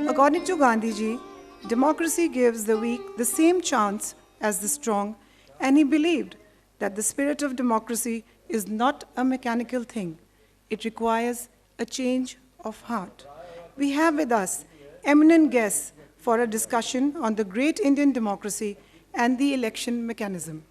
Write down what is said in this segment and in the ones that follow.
According to Gandhiji, democracy gives the weak the same chance as the strong, and he believed that the spirit of democracy is not a mechanical thing. It requires a change of heart. We have with us eminent guests for a discussion on the great Indian democracy and the election mechanism.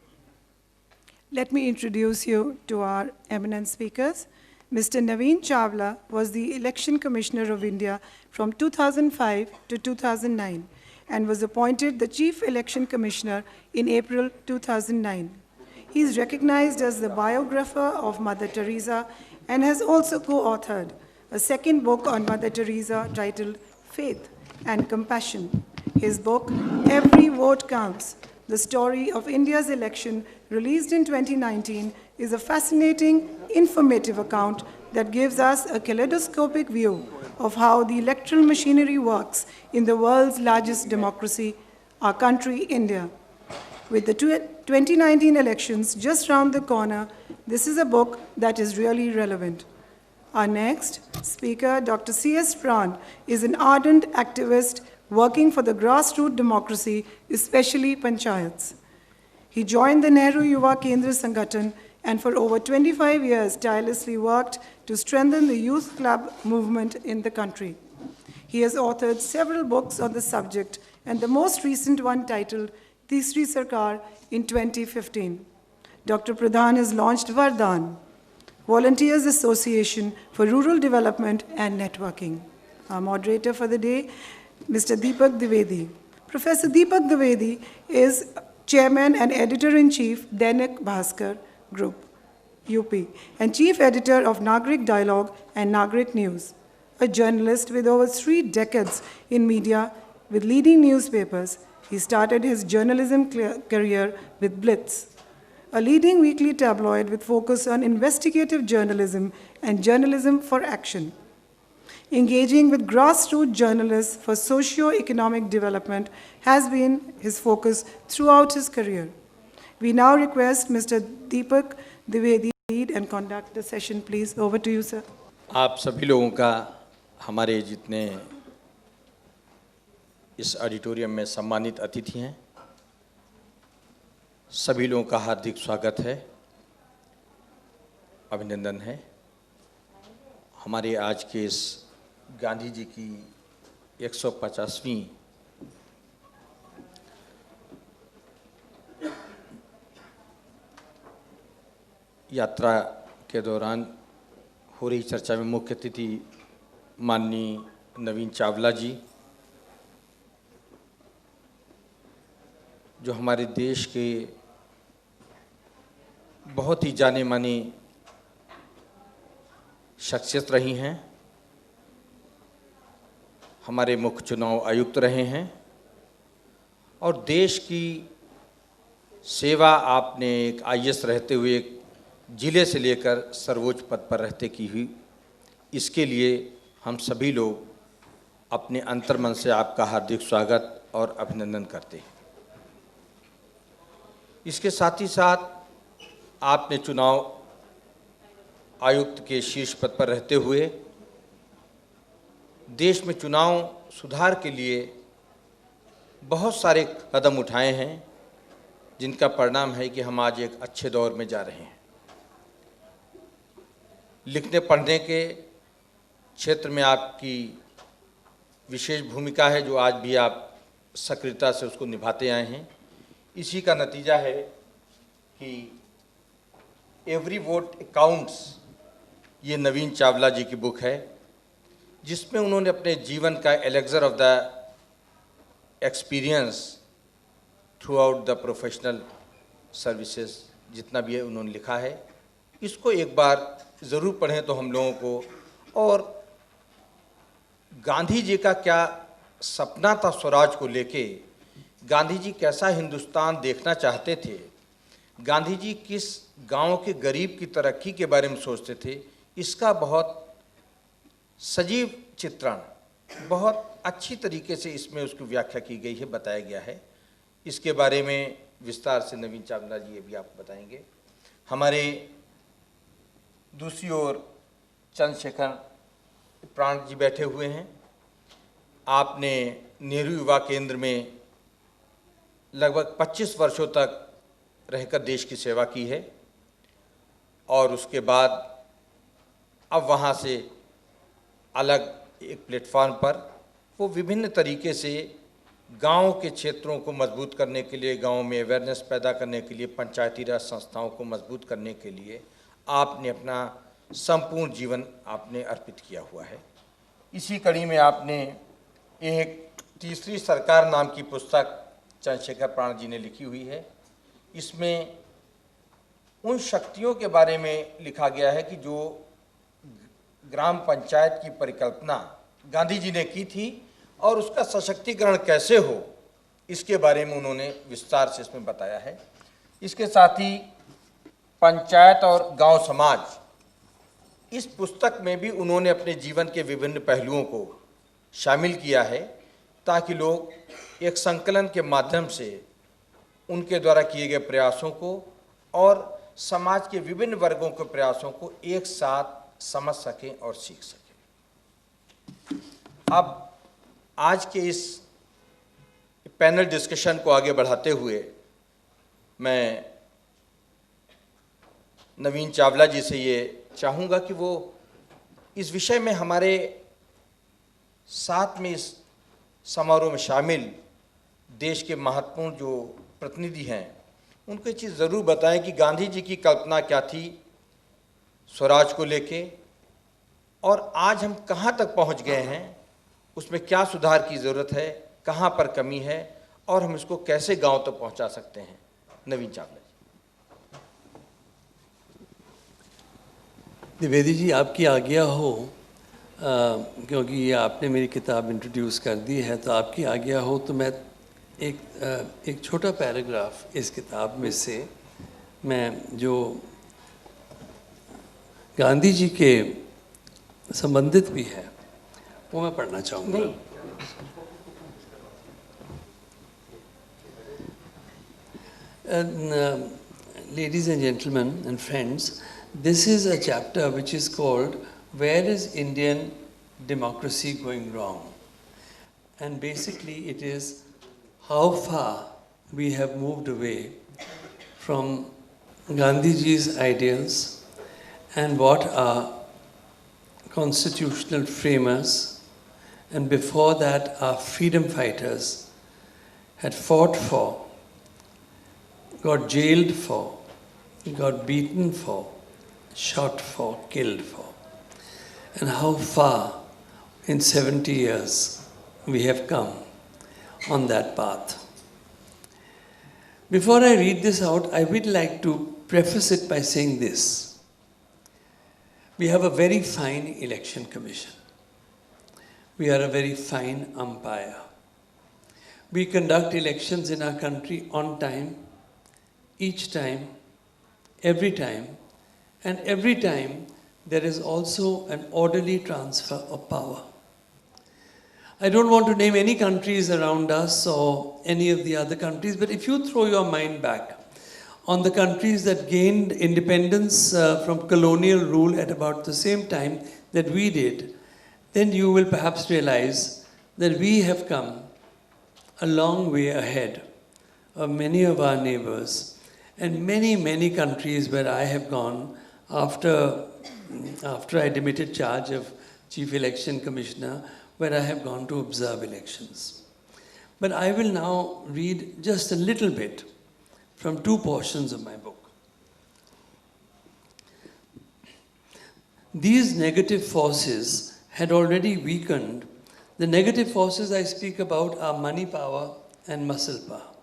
Let me introduce you to our eminent speakers. Mr. Naveen Chawla was the Election Commissioner of India from 2005 to 2009 and was appointed the Chief Election Commissioner in April 2009. He is recognized as the biographer of Mother Teresa and has also co-authored a second book on Mother Teresa titled Faith and Compassion. His book, Every Vote Counts, The Story of India's Election, released in 2019, is a fascinating, informative account that gives us a kaleidoscopic view of how the electoral machinery works in the world's largest democracy, our country, India. With the 2019 elections just round the corner, this is a book that is really relevant. Our next speaker, Dr. C.S. Pran, is an ardent activist working for the grassroots democracy, especially panchayats. He joined the Nehru Yuva Kendra Sangathan and for over 25 years tirelessly worked to strengthen the youth club movement in the country. He has authored several books on the subject, and the most recent one titled Teesri Sarkar in 2015. Dr. Pradhan has launched Vardhan, Volunteers Association for Rural Development and Networking. Our moderator for the day, Mr. Deepak Dwivedi. Professor Deepak Dwivedi is Chairman and Editor-in-Chief, Dainik Bhaskar Group, UP, and Chief Editor of Nagrik Dialogue and Nagrik News, a journalist with over 3 decades in media with leading newspapers. He started his journalism career with Blitz, a leading weekly tabloid with focus on investigative journalism and journalism for action. Engaging with grassroots journalists for socio-economic development has been his focus throughout his career. We now request Mr. Deepak Dwivedi lead and conduct the session, please. Over to you, sir. आप सभी लोगों का हमारे जितने इस auditorium में सम्मानित अतिथि हैं, सभी लोगों का हार्दिक स्वागत है, अभिनंदन है। हमारे आज के इस गांधी जी की 150वीं यात्रा के दौरान हो रही चर्चा में मुख्य अतिथि माननीय नवीन चावला जी, जो हमारे देश के बहुत ही जाने मानी शख्सियत रही हैं, हमारे मुख्य चुनाव आयुक्त रहे हैं और देश की सेवा आपने एक आईएएस रहते हुए एक जिले से लेकर सर्वोच्च पद पर रहते की हुई। इसके लिए हम सभी लोग अपने अंतर्मन से आपका हार्दिक स्वागत और अभिनंदन करते हैं। इसके साथ ही साथ आपने चुनाव आयुक्त के शीर्ष पद पर रहते हुए देश में चुनाव सुधार के लिए बहुत सारे कदम उठाए हैं, जिनका परिणाम है कि हम आज एक अच्छे दौर में जा रहे हैं। लिखने पढ़ने के क्षेत्र में आपकी विशेष भूमिका है, जो आज भी आप सक्रियता से उसको निभाते आए हैं। इसी का नतीजा है कि एवरी वोट काउंट्स, ये नवीन चावला जी की बुक है, जिसमें उन्होंने अपने जीवन का elixir of the experience through out the professional services जितना भी है उन्होंने लिखा है। इसको एक बार ज़रूर पढ़ें तो हम लोगों को, और गांधी जी का क्या सपना था स्वराज को लेके, गांधी जी कैसा हिंदुस्तान देखना चाहते थे, गांधी जी किस गांव के गरीब की तरक्की के बारे में सोचते थे, इसका बहुत सजीव चित्रण बहुत अच्छी तरीके से इसमें उसकी व्याख्या की गई है, बताया गया है। इसके बारे में विस्तार से नवीन चावला जी ये भी आपको बताएंगे। हमारे दूसरी ओर चंद्रशेखर प्राण जी बैठे हुए हैं। आपने नेहरू युवा केंद्र में लगभग 25 वर्षों तक रहकर देश की सेवा की है और उसके बाद अब वहाँ से अलग एक प्लेटफॉर्म पर वो विभिन्न तरीके से गांव के क्षेत्रों को मजबूत करने के लिए, गांव में अवेयरनेस पैदा करने के लिए, पंचायती राज संस्थाओं को मजबूत करने के लिए आपने अपना संपूर्ण जीवन आपने अर्पित किया हुआ है। इसी कड़ी में आपने एक तीसरी सरकार नाम की पुस्तक चंद्रशेखर प्राण जी ने लिखी हुई है। इसमें उन शक्तियों के बारे में लिखा गया है कि जो ग्राम पंचायत की परिकल्पना गांधी जी ने की थी और उसका सशक्तिकरण कैसे हो, इसके बारे में उन्होंने विस्तार से इसमें बताया है। इसके साथ ही पंचायत और गांव समाज, इस पुस्तक में भी उन्होंने अपने जीवन के विभिन्न पहलुओं को शामिल किया है ताकि लोग एक संकलन के माध्यम से उनके द्वारा किए गए प्रयासों को और समाज के विभिन्न वर्गों के प्रयासों को एक साथ समझ सकें और सीख सकें। अब आज के इस पैनल डिस्कशन को आगे बढ़ाते हुए मैं नवीन चावला जी से ये चाहूँगा कि वो इस विषय में हमारे साथ में इस समारोह में शामिल देश के महत्वपूर्ण जो प्रतिनिधि हैं उनको ये चीज़ ज़रूर बताएं कि गांधी जी की कल्पना क्या थी स्वराज को लेके और आज हम कहाँ तक पहुँच गए हैं, उसमें क्या सुधार की ज़रूरत है, कहाँ पर कमी है और हम इसको कैसे गांव तक पहुँचा सकते हैं। नवीन चावला जी। द्विवेदी जी, आपकी आज्ञा हो, क्योंकि ये आपने मेरी किताब इंट्रोड्यूस कर दी है, तो आपकी आज्ञा हो तो मैं एक छोटा पैराग्राफ इस किताब में से मैं जो गांधी जी के संबंधित भी है वो मैं पढ़ना चाहूँगा। Ladies and gentlemen and friends, this is a chapter which is called Where is Indian Democracy Going Wrong? And basically it is how far we have moved away from Gandhiji's ideals and what our constitutional framers and before that our freedom fighters had fought for, got jailed for, got beaten for, shot for, killed for, and how far in 70 years we have come on that path. Before I read this out, I would like to preface it by saying this. We have a very fine election commission. We are a very fine umpire. We conduct elections in our country on time, each time, and every time there is also an orderly transfer of power. I don't want to name any countries around us or any of the other countries, but if you throw your mind back on the countries that gained independence from colonial rule at about the same time that we did, then you will perhaps realize that we have come a long way ahead of many of our neighbors and many, many countries where I have gone after I demitted charge of Chief Election Commissioner, where I have gone to observe elections. But I will now read just a little bit from two portions of my book. These negative forces had already weakened. The negative forces I speak about are money power and muscle power.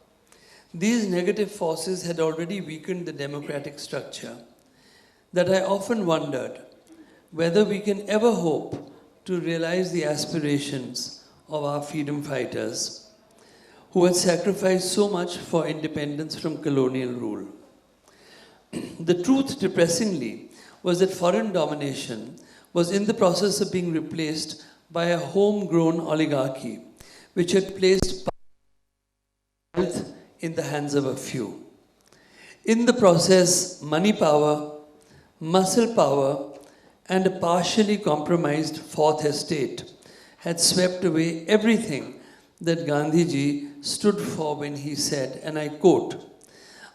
These negative forces had already weakened the democratic structure that I often wondered whether we can ever hope to realize the aspirations of our freedom fighters who had sacrificed so much for independence from colonial rule. The truth, depressingly, was that foreign domination was in the process of being replaced by a homegrown oligarchy which had placed wealth in the hands of a few. In the process, money power, muscle power, and a partially compromised Fourth Estate had swept away everything that Gandhiji stood for when he said, and I quote,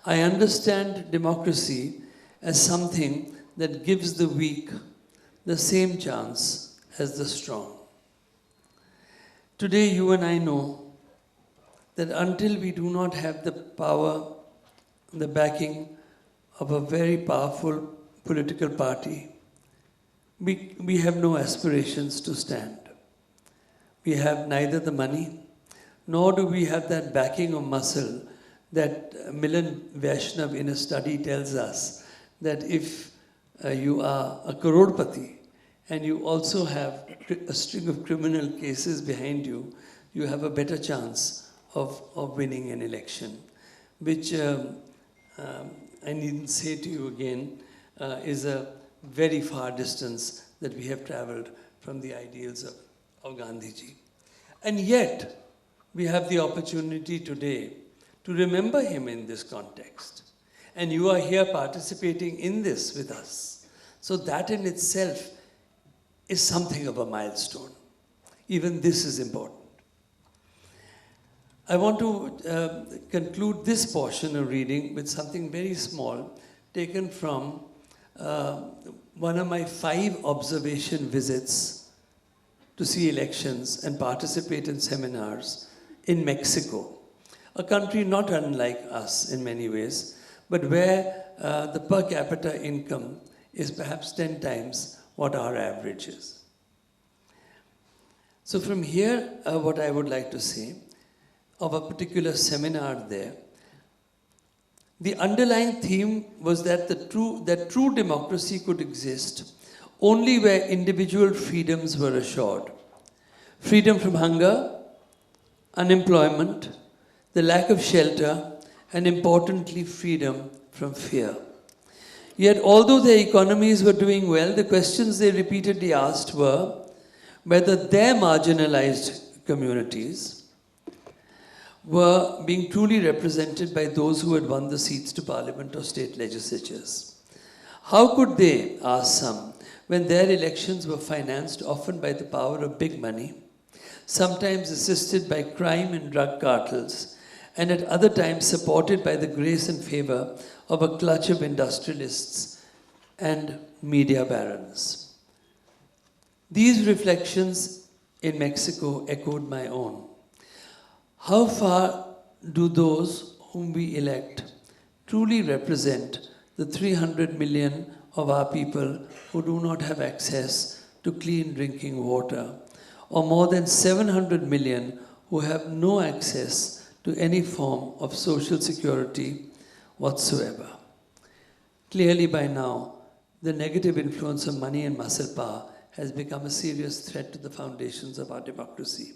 "I understand democracy as something that gives the weak the same chance as the strong." Today, you and I know that until we do not have the power, the backing of a very powerful political party, we have no aspirations to stand. We have neither the money, nor do we have that backing of muscle that Milan Vaishnav in a study tells us that if you are a crorepati and you also have a string of criminal cases behind you, you have a better chance of winning an election, which I needn't say to you again, is a very far distance that we have traveled from the ideals of Gandhiji. And yet, we have the opportunity today to remember him in this context. And you are here participating in this with us. So that in itself is something of a milestone. Even this is important. I want to conclude this portion of reading with something very small taken from one of my 5 observation visits to see elections and participate in seminars in Mexico, a country not unlike us in many ways, but where the per capita income is perhaps 10 times what our average is. So from here, what I would like to say of a particular seminar there, the underlying theme was that true democracy could exist only where individual freedoms were assured. Freedom from hunger, unemployment, the lack of shelter, and importantly, freedom from fear. Yet, although their economies were doing well, the questions they repeatedly asked were whether their marginalized communities were being truly represented by those who had won the seats to parliament or state legislatures. How could they, asked some, when their elections were financed often by the power of big money, sometimes assisted by crime and drug cartels, and at other times supported by the grace and favor of a clutch of industrialists and media barons? These reflections in Mexico echoed my own. How far do those whom we elect truly represent the 300 million of our people who do not have access to clean drinking water, or more than 700 million who have no access to any form of social security whatsoever? Clearly by now, the negative influence of money and muscle power has become a serious threat to the foundations of our democracy.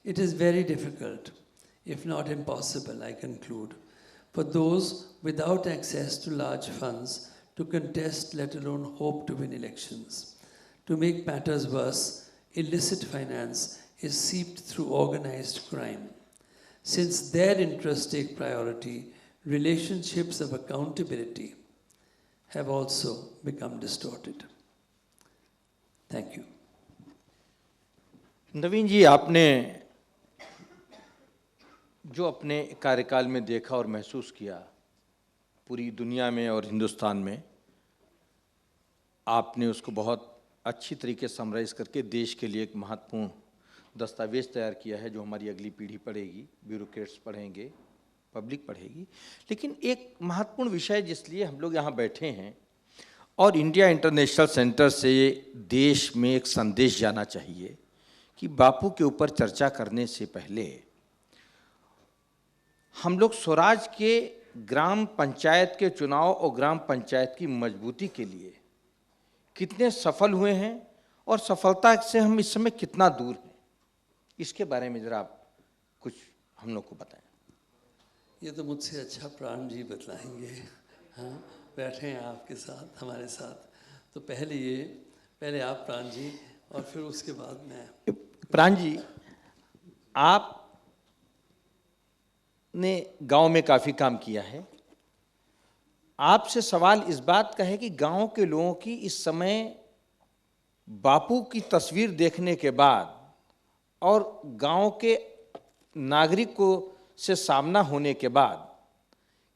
It is very difficult, if not impossible, I conclude, for those without access to large funds to contest, let alone hope to win elections. To make matters worse, illicit finance is seeped through organized crime. Since their interests take priority, relationships of accountability have also become distorted. Thank you. नवीन जी, आपने जो अपने कार्यकाल में देखा और महसूस किया पूरी दुनिया में और हिंदुस्तान में, आपने उसको बहुत अच्छी तरीके से समराइज करके देश के लिए एक महत्वपूर्ण दस्तावेज तैयार किया है जो हमारी अगली पीढ़ी पढ़ेगी, ब्यूरोक्रेट्स पढ़ेंगे, पब्लिक पढ़ेगी। लेकिन एक महत्वपूर्ण विषय जिसलिए हम लोग यहाँ बैठे हैं और इंडिया इंटरनेशनल सेंटर से देश में एक संदेश जाना चाहिए कि बापू के ऊपर चर्चा करने से पहले हम लोग स्वराज के ग्राम पंचायत के चुनाव और ग्राम पंचायत की मजबूती के लिए कितने सफल हुए हैं और सफलता से हम इस समय कितना दूर हैं, इसके बारे में जरा आप कुछ हम लोग को बताएं। ये तो मुझसे अच्छा प्राण जी बतलाएंगे। हाँ, बैठे हैं आपके साथ, हमारे साथ। तो पहले आप प्राण जी और फिर उसके बाद मैं। प्राण जी, आप ने गांव में काफ़ी काम किया है। आपसे सवाल इस बात का है कि गांव के लोगों की इस समय बापू की तस्वीर देखने के बाद और गांव के नागरिक को से सामना होने के बाद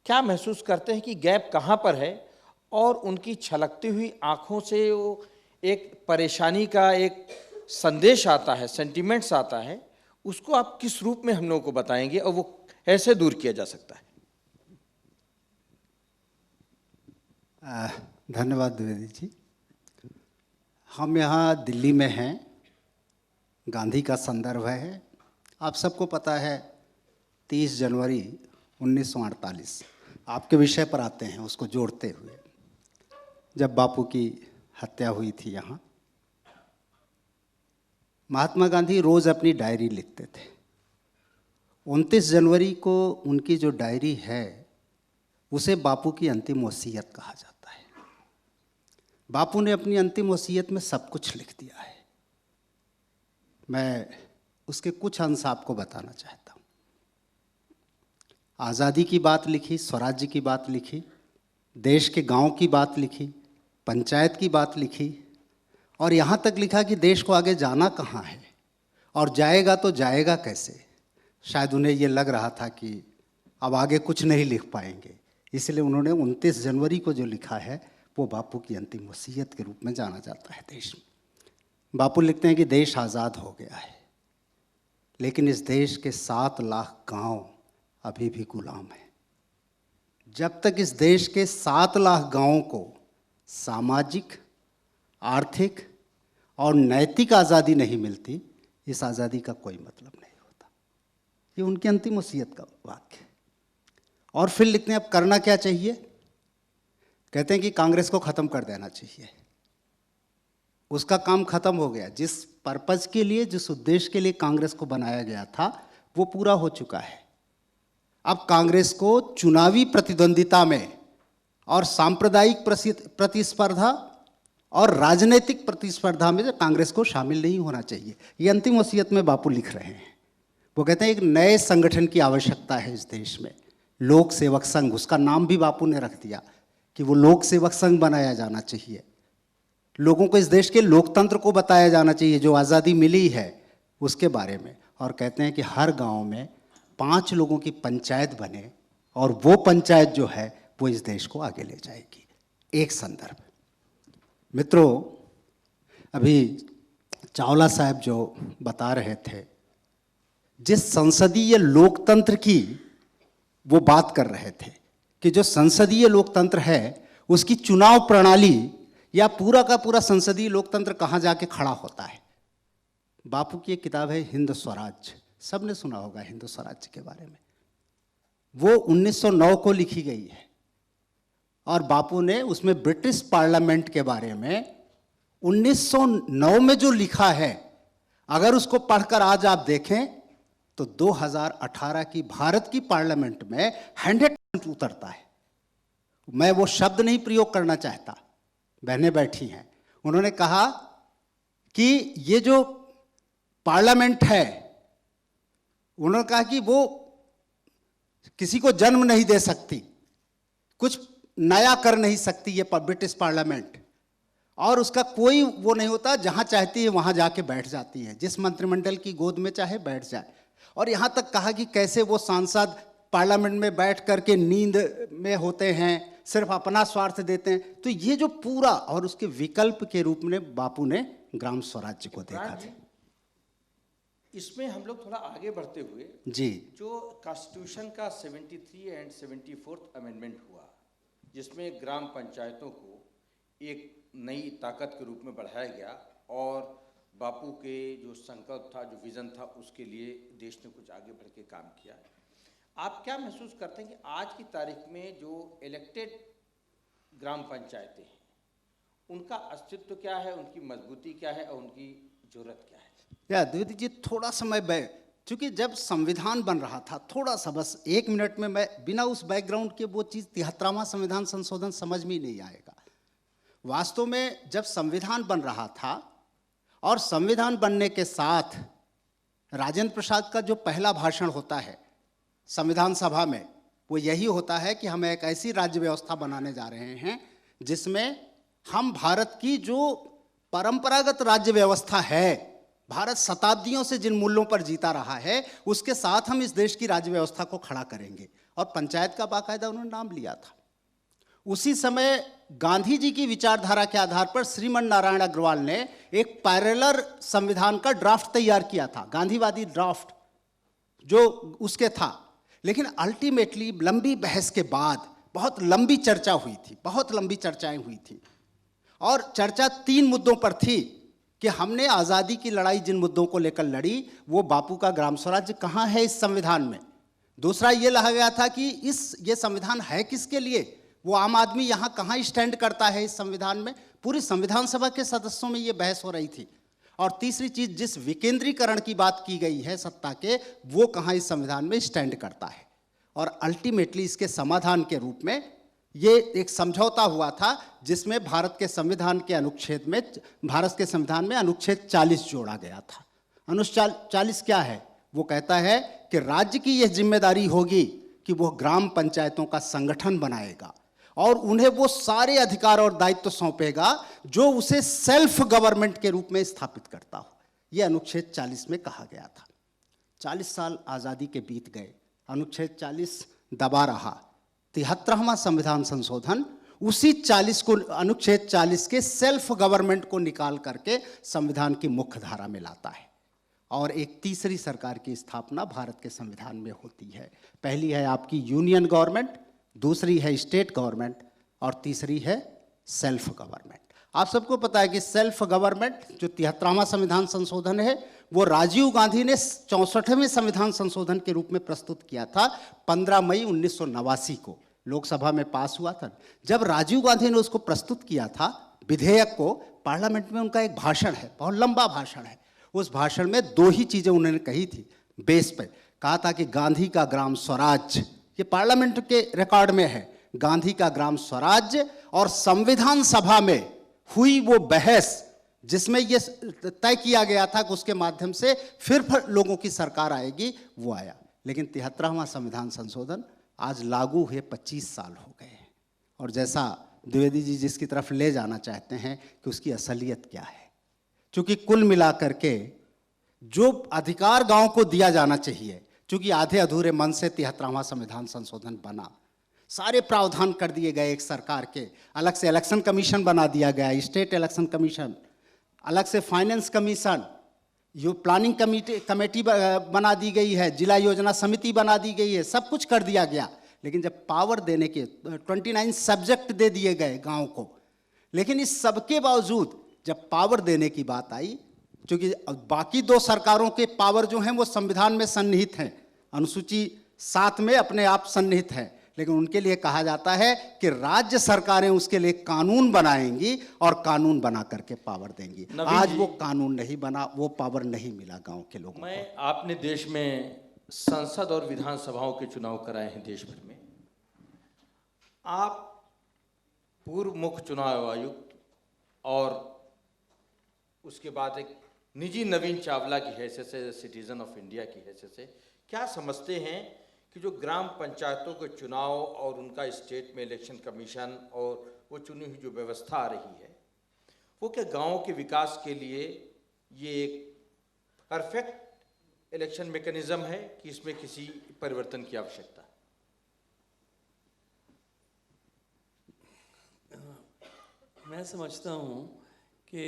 क्या महसूस करते हैं कि गैप कहाँ पर है, और उनकी छलकती हुई आंखों से वो एक परेशानी का एक संदेश आता है, सेंटिमेंट्स आता है, उसको आप किस रूप में हम लोगों को बताएंगे और वो कैसे दूर किया जा सकता है? धन्यवाद द्विवेदी जी। हम यहाँ दिल्ली में हैं, गांधी का संदर्भ है। आप सबको पता है 30 जनवरी 1948, आपके विषय पर आते हैं उसको जोड़ते हुए, जब बापू की हत्या हुई थी यहाँ। महात्मा गांधी रोज़ अपनी डायरी लिखते थे। 29 जनवरी को उनकी जो डायरी है उसे बापू की अंतिम वसीयत कहा जाता है। बापू ने अपनी अंतिम वसीयत में सब कुछ लिख दिया है। मैं उसके कुछ अंश आपको बताना चाहता हूँ। आज़ादी की बात लिखी, स्वराज्य की बात लिखी, देश के गांव की बात लिखी, पंचायत की बात लिखी, और यहाँ तक लिखा कि देश को आगे जाना कहाँ है और जाएगा तो जाएगा कैसे। शायद उन्हें ये लग रहा था कि अब आगे कुछ नहीं लिख पाएंगे, इसलिए उन्होंने 29 जनवरी को जो लिखा है वो बापू की अंतिम वसीयत के रूप में जाना जाता है देश में। बापू लिखते हैं कि देश आज़ाद हो गया है, लेकिन इस देश के 7 लाख गांव अभी भी गुलाम हैं। जब तक इस देश के 7 लाख गांवों को सामाजिक, आर्थिक और नैतिक आज़ादी नहीं मिलती, इस आज़ादी का कोई मतलब नहीं होता। ये उनकी अंतिम वसीयत का वाक्य है। और फिर लिखते हैं अब करना क्या चाहिए। कहते हैं कि कांग्रेस को ख़त्म कर देना चाहिए। उसका काम ख़त्म हो गया। जिस पर्पज़ के लिए, जिस उद्देश्य के लिए कांग्रेस को बनाया गया था वो पूरा हो चुका है। अब कांग्रेस को चुनावी प्रतिद्वंदिता में और सांप्रदायिक प्रतिस्पर्धा और राजनीतिक प्रतिस्पर्धा में कांग्रेस को शामिल नहीं होना चाहिए। ये अंतिम वसीयत में बापू लिख रहे हैं। वो कहते हैं एक नए संगठन की आवश्यकता है इस देश में, लोक सेवक संघ। उसका नाम भी बापू ने रख दिया कि वो लोक सेवक संघ बनाया जाना चाहिए। लोगों को इस देश के लोकतंत्र को बताया जाना चाहिए, जो आज़ादी मिली है उसके बारे में। और कहते हैं कि हर गांव में 5 लोगों की पंचायत बने और वो पंचायत जो है वो इस देश को आगे ले जाएगी। एक संदर्भ। मित्रों, अभी चावला साहब जो बता रहे थे, जिस संसदीय लोकतंत्र की वो बात कर रहे थे कि जो संसदीय लोकतंत्र है उसकी चुनाव प्रणाली या पूरा का पूरा संसदीय लोकतंत्र कहाँ जाके खड़ा होता है। बापू की एक किताब है हिंद स्वराज, सबने सुना होगा हिंद स्वराज के बारे में। वो 1909 को लिखी गई है और बापू ने उसमें ब्रिटिश पार्लियामेंट के बारे में 1909 में जो लिखा है, अगर उसको पढ़कर आज आप देखें तो 2018 की भारत की पार्लियामेंट में 100% उतरता है। मैं वो शब्द नहीं प्रयोग करना चाहता, बहनें बैठी हैं, उन्होंने कहा कि ये जो पार्लियामेंट है, उन्होंने कहा कि वो किसी को जन्म नहीं दे सकती, कुछ नया कर नहीं सकती ये ब्रिटिश पार्लियामेंट, और उसका कोई वो नहीं होता, जहां चाहती है वहां जाके बैठ जाती है, जिस मंत्रिमंडल की गोद में चाहे बैठ जाए। और यहां तक कहा कि कैसे वो सांसद पार्लियामेंट में बैठ करके नींद में होते हैं, सिर्फ अपना स्वार्थ देते हैं। तो ये जो पूरा, और उसके विकल्प के रूप में बापू ने ग्राम स्वराज्य को देखा था। इसमें हम लोग थोड़ा आगे बढ़ते हुए जी, जो कॉन्स्टिट्यूशन का 73 एंड 74th अमेंडमेंट हुआ, जिसमें ग्राम पंचायतों को एक नई ताकत के रूप में बढ़ाया गया और बापू के जो संकल्प था, जो विज़न था, उसके लिए देश ने कुछ आगे बढ़ के काम किया। आप क्या महसूस करते हैं कि आज की तारीख में जो इलेक्टेड ग्राम पंचायतें हैं, उनका अस्तित्व क्या है, उनकी मजबूती क्या है और उनकी जरूरत क्या है? या द्विवेदी जी, थोड़ा समय चूँकि जब संविधान बन रहा था, थोड़ा सा बस 1 मिनट में मैं बिना उस बैकग्राउंड के वो चीज़ 73वां संविधान संशोधन समझ में ही नहीं आएगा। वास्तव में जब संविधान बन रहा था और संविधान बनने के साथ राजेंद्र प्रसाद का जो पहला भाषण होता है संविधान सभा में, वो यही होता है कि हम एक ऐसी राज्य व्यवस्था बनाने जा रहे हैं जिसमें हम भारत की जो परंपरागत राज्य व्यवस्था है, भारत शताब्दियों से जिन मूल्यों पर जीता रहा है उसके साथ हम इस देश की राज्य व्यवस्था को खड़ा करेंगे। और पंचायत का बाकायदा उन्होंने नाम लिया था। उसी समय गांधी जी की विचारधारा के आधार पर श्रीमन नारायण अग्रवाल ने एक पैरेलल संविधान का ड्राफ्ट तैयार किया था, गांधीवादी ड्राफ्ट जो उसके था। लेकिन अल्टीमेटली लंबी बहस के बाद बहुत लंबी चर्चा हुई थी, बहुत लंबी चर्चाएं हुई थी, और चर्चा 3 मुद्दों पर थी कि हमने आज़ादी की लड़ाई जिन मुद्दों को लेकर लड़ी वो बापू का ग्राम स्वराज्य कहाँ है इस संविधान में। दूसरा ये कहा गया था कि ये संविधान है किसके लिए, वो आम आदमी यहाँ कहाँ स्टैंड करता है इस संविधान में। पूरी संविधान सभा के सदस्यों में ये बहस हो रही थी। और तीसरी चीज, जिस विकेंद्रीकरण की बात की गई है सत्ता के, वो कहाँ इस संविधान में स्टैंड करता है। और अल्टीमेटली इसके समाधान के रूप में ये एक समझौता हुआ था जिसमें भारत के संविधान में अनुच्छेद 40 जोड़ा गया था। अनुच्छेद 40 क्या है? वो कहता है कि राज्य की यह जिम्मेदारी होगी कि वो ग्राम पंचायतों का संगठन बनाएगा और उन्हें वो सारे अधिकार और दायित्व सौंपेगा जो उसे सेल्फ गवर्नमेंट के रूप में स्थापित करता हो। ये अनुच्छेद 40 में कहा गया था। 40 साल आज़ादी के बीत गए, अनुच्छेद 40 दबा रहा। 73वां संविधान संशोधन उसी 40 को, अनुच्छेद 40 के सेल्फ गवर्नमेंट को निकाल करके संविधान की मुख्य धारा में लाता है। और एक तीसरी सरकार की स्थापना भारत के संविधान में होती है। पहली है आपकी यूनियन गवर्नमेंट, दूसरी है स्टेट गवर्नमेंट, और तीसरी है सेल्फ गवर्नमेंट। आप सबको पता है कि सेल्फ गवर्नमेंट जो 73वां संविधान संशोधन है वो राजीव गांधी ने 64वें संविधान संशोधन के रूप में प्रस्तुत किया था। 15 मई 1989 को लोकसभा में पास हुआ था। जब राजीव गांधी ने उसको प्रस्तुत किया था विधेयक को, पार्लियामेंट में उनका एक भाषण है, बहुत लंबा भाषण है। उस भाषण में 2 ही चीजें उन्होंने कही थी बेस पे। कहा था कि गांधी का ग्राम स्वराज, ये पार्लियामेंट के रिकॉर्ड में है, गांधी का ग्राम स्वराज, और संविधान सभा में हुई वो बहस जिसमें ये तय किया गया था कि उसके माध्यम से फिर लोगों की सरकार आएगी, वो आया। लेकिन 73वां संविधान संशोधन आज लागू हुए 25 साल हो गए। और जैसा द्विवेदी जी जिसकी तरफ ले जाना चाहते हैं कि उसकी असलियत क्या है, क्योंकि कुल मिलाकर के जो अधिकार गांव को दिया जाना चाहिए, क्योंकि आधे अधूरे मन से 73वां संविधान संशोधन बना, सारे प्रावधान कर दिए गए एक सरकार के, अलग से इलेक्शन कमीशन बना दिया गया, स्टेट इलेक्शन कमीशन, अलग से फाइनेंस कमीशन, यो प्लानिंग कमेटी बना दी गई है, जिला योजना समिति बना दी गई है, सब कुछ कर दिया गया। लेकिन जब पावर देने के 29 सब्जेक्ट दे दिए गए गांव को, लेकिन इस सबके बावजूद जब पावर देने की बात आई, क्योंकि बाकी 2 सरकारों के पावर जो हैं वो संविधान में सन्निहित हैं, अनुसूची 7 में अपने आप सन्निहित है, लेकिन उनके लिए कहा जाता है कि राज्य सरकारें उसके लिए कानून बनाएंगी और कानून बना करके पावर देंगी। आज वो कानून नहीं बना, वो पावर नहीं मिला गांव के लोगों को। आपने देश में संसद और विधानसभाओं के चुनाव कराए हैं देश भर में। आप पूर्व मुख्य चुनाव आयुक्त और उसके बाद एक निजी नवीन चावला की हैसियत से, सिटीजन ऑफ इंडिया की हैसियत से क्या समझते हैं कि जो ग्राम पंचायतों के चुनाव और उनका स्टेट में इलेक्शन कमीशन और वो चुनी हुई जो व्यवस्था आ रही है, वो क्या गाँव के विकास के लिए ये एक परफेक्ट इलेक्शन मैकेनिज्म है कि इसमें किसी परिवर्तन की आवश्यकता है? मैं समझता हूँ कि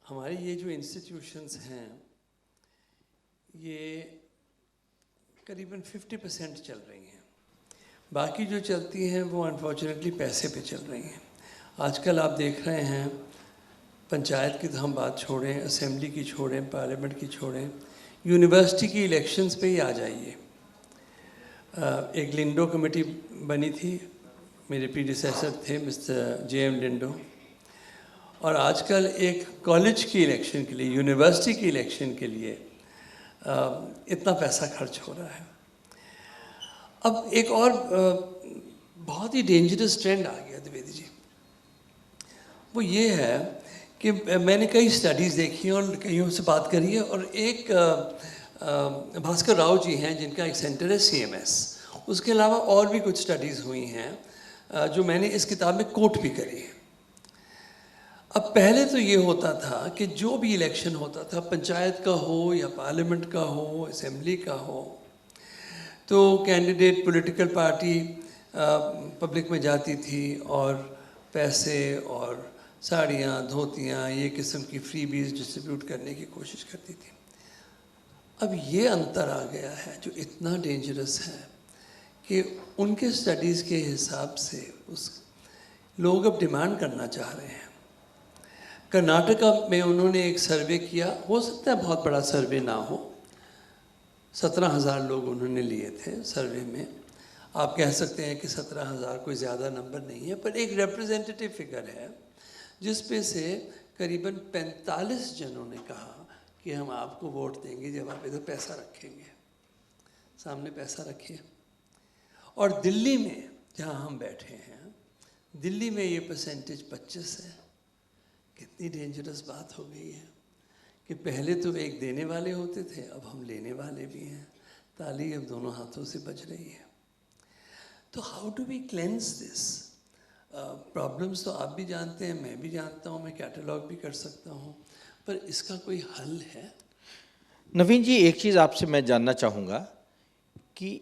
हमारे ये जो इंस्टीट्यूशंस हैं ये करीबन 50% चल रही हैं। बाकी जो चलती हैं वो अनफॉर्चुनेटली पैसे पे चल रही हैं। आजकल आप देख रहे हैं पंचायत की तो हम बात छोड़ें, असेंबली की छोड़ें, पार्लियामेंट की छोड़ें, यूनिवर्सिटी की इलेक्शंस पे ही आ जाइए। एक लिंडो कमेटी बनी थी, मेरे प्रीडिसेसर थे मिस्टर JM लिंडो, और आजकल एक कॉलेज की इलेक्शन के लिए, यूनिवर्सिटी की इलेक्शन के लिए इतना पैसा खर्च हो रहा है। अब एक और बहुत ही डेंजरस ट्रेंड आ गया द्विवेदी जी, वो ये है कि मैंने कई स्टडीज़ देखी और कईयों से बात करी है, और एक भास्कर राव जी हैं जिनका एक सेंटर है CMS, उसके अलावा और भी कुछ स्टडीज़ हुई हैं जो मैंने इस किताब में कोट भी करी है। अब पहले तो ये होता था कि जो भी इलेक्शन होता था, पंचायत का हो या पार्लियामेंट का हो, असेंबली का हो, तो कैंडिडेट पॉलिटिकल पार्टी पब्लिक में जाती थी और पैसे और साड़ियाँ, धोतियाँ, ये किस्म की फ्रीबीज डिस्ट्रीब्यूट करने की कोशिश करती थी। अब ये अंतर आ गया है जो इतना डेंजरस है कि उनके स्टडीज़ के हिसाब से उस लोग अब डिमांड करना चाह रहे हैं। कर्नाटका में उन्होंने एक सर्वे किया, हो सकता है बहुत बड़ा सर्वे ना हो, 17,000 लोग उन्होंने लिए थे सर्वे में। आप कह सकते हैं कि 17,000 कोई ज़्यादा नंबर नहीं है, पर एक रिप्रेजेंटेटिव फिगर है जिस पे से करीबन 45 जनों ने कहा कि हम आपको वोट देंगे जब आप इधर पैसा रखेंगे, सामने पैसा रखिए। और दिल्ली में जहाँ हम बैठे हैं, दिल्ली में ये परसेंटेज 25 है। कितनी डेंजरस बात हो गई है कि पहले तो एक देने वाले होते थे, अब हम लेने वाले भी हैं। ताली अब दोनों हाथों से बज रही है। तो how do we cleanse this? Problems तो आप भी जानते हैं, मैं भी जानता हूँ, मैं कैटलॉग भी कर सकता हूँ, पर इसका कोई हल है? नवीन जी, एक चीज़ आपसे मैं जानना चाहूँगा कि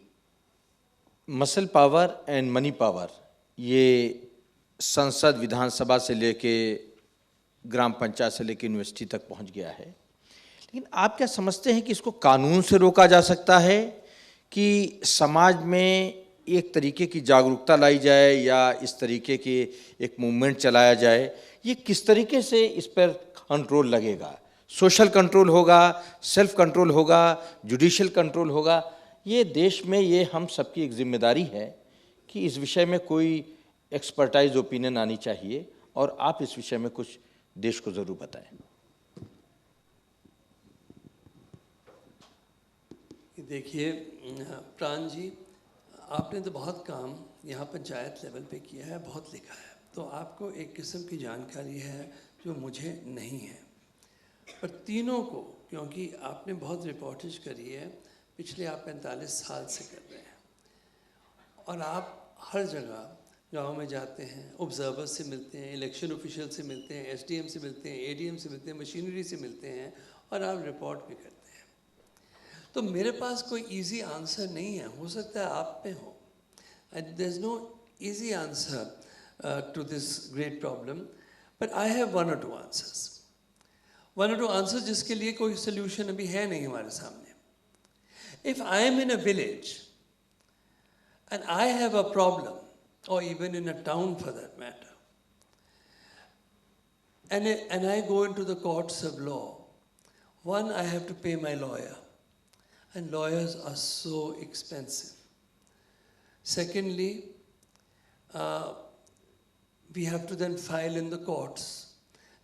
muscle power and money power ये संसद, विधानसभा से लेके ग्राम पंचायत से लेके यूनिवर्सिटी तक पहुँच गया है, लेकिन आप क्या समझते हैं कि इसको कानून से रोका जा सकता है कि समाज में एक तरीके की जागरूकता लाई जाए या इस तरीके की एक मूवमेंट चलाया जाए? ये किस तरीके से इस पर कंट्रोल लगेगा? सोशल कंट्रोल होगा, सेल्फ कंट्रोल होगा, जुडिशियल कंट्रोल होगा? ये देश में ये हम सबकी एक जिम्मेदारी है कि इस विषय में कोई एक्सपर्टाइज ओपिनियन आनी चाहिए, और आप इस विषय में कुछ देश को ज़रूर बताएं। देखिए प्राण जी, आपने तो बहुत काम यहाँ पंचायत लेवल पे किया है, बहुत लिखा है, तो आपको एक किस्म की जानकारी है जो मुझे नहीं है। पर तीनों को, क्योंकि आपने बहुत रिपोर्टेज करी है, पिछले आप 45 साल से कर रहे हैं, और आप हर जगह गांव में जाते हैं, ऑब्जर्वर्स से मिलते हैं, इलेक्शन ऑफिशियल से मिलते हैं, एसडीएम से मिलते हैं, एडीएम से मिलते हैं, मशीनरी से मिलते हैं, और आप रिपोर्ट भी करते हैं। तो मेरे पास कोई इजी आंसर नहीं है, हो सकता है आप में हो। There is no easy answer to this great problem, but I have one और टू आंसर्स जिसके लिए कोई सोल्यूशन अभी है नहीं हमारे सामने। If I am in a village and I have a problem, or even in a town for that matter, and I go into the courts of law, one, I have to pay my lawyer, and lawyers are so expensive. Secondly, we have to then file in the courts,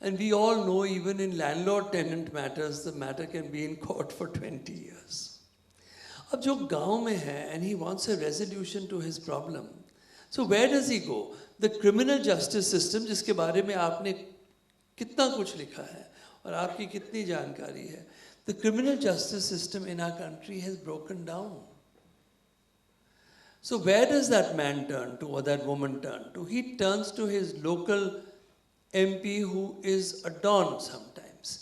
and we all know even in landlord-tenant matters, the matter can be in court for 20 years. अब जो गांव में है and he wants a resolution to his problem, so where does he go? The criminal justice system, जिसके बारे में आपने कितना कुछ लिखा है और आपकी कितनी जानकारी है, the criminal justice system in our country has broken down. So where does that man turn to, or that woman turn to? He turns to his local MP who is a don sometimes.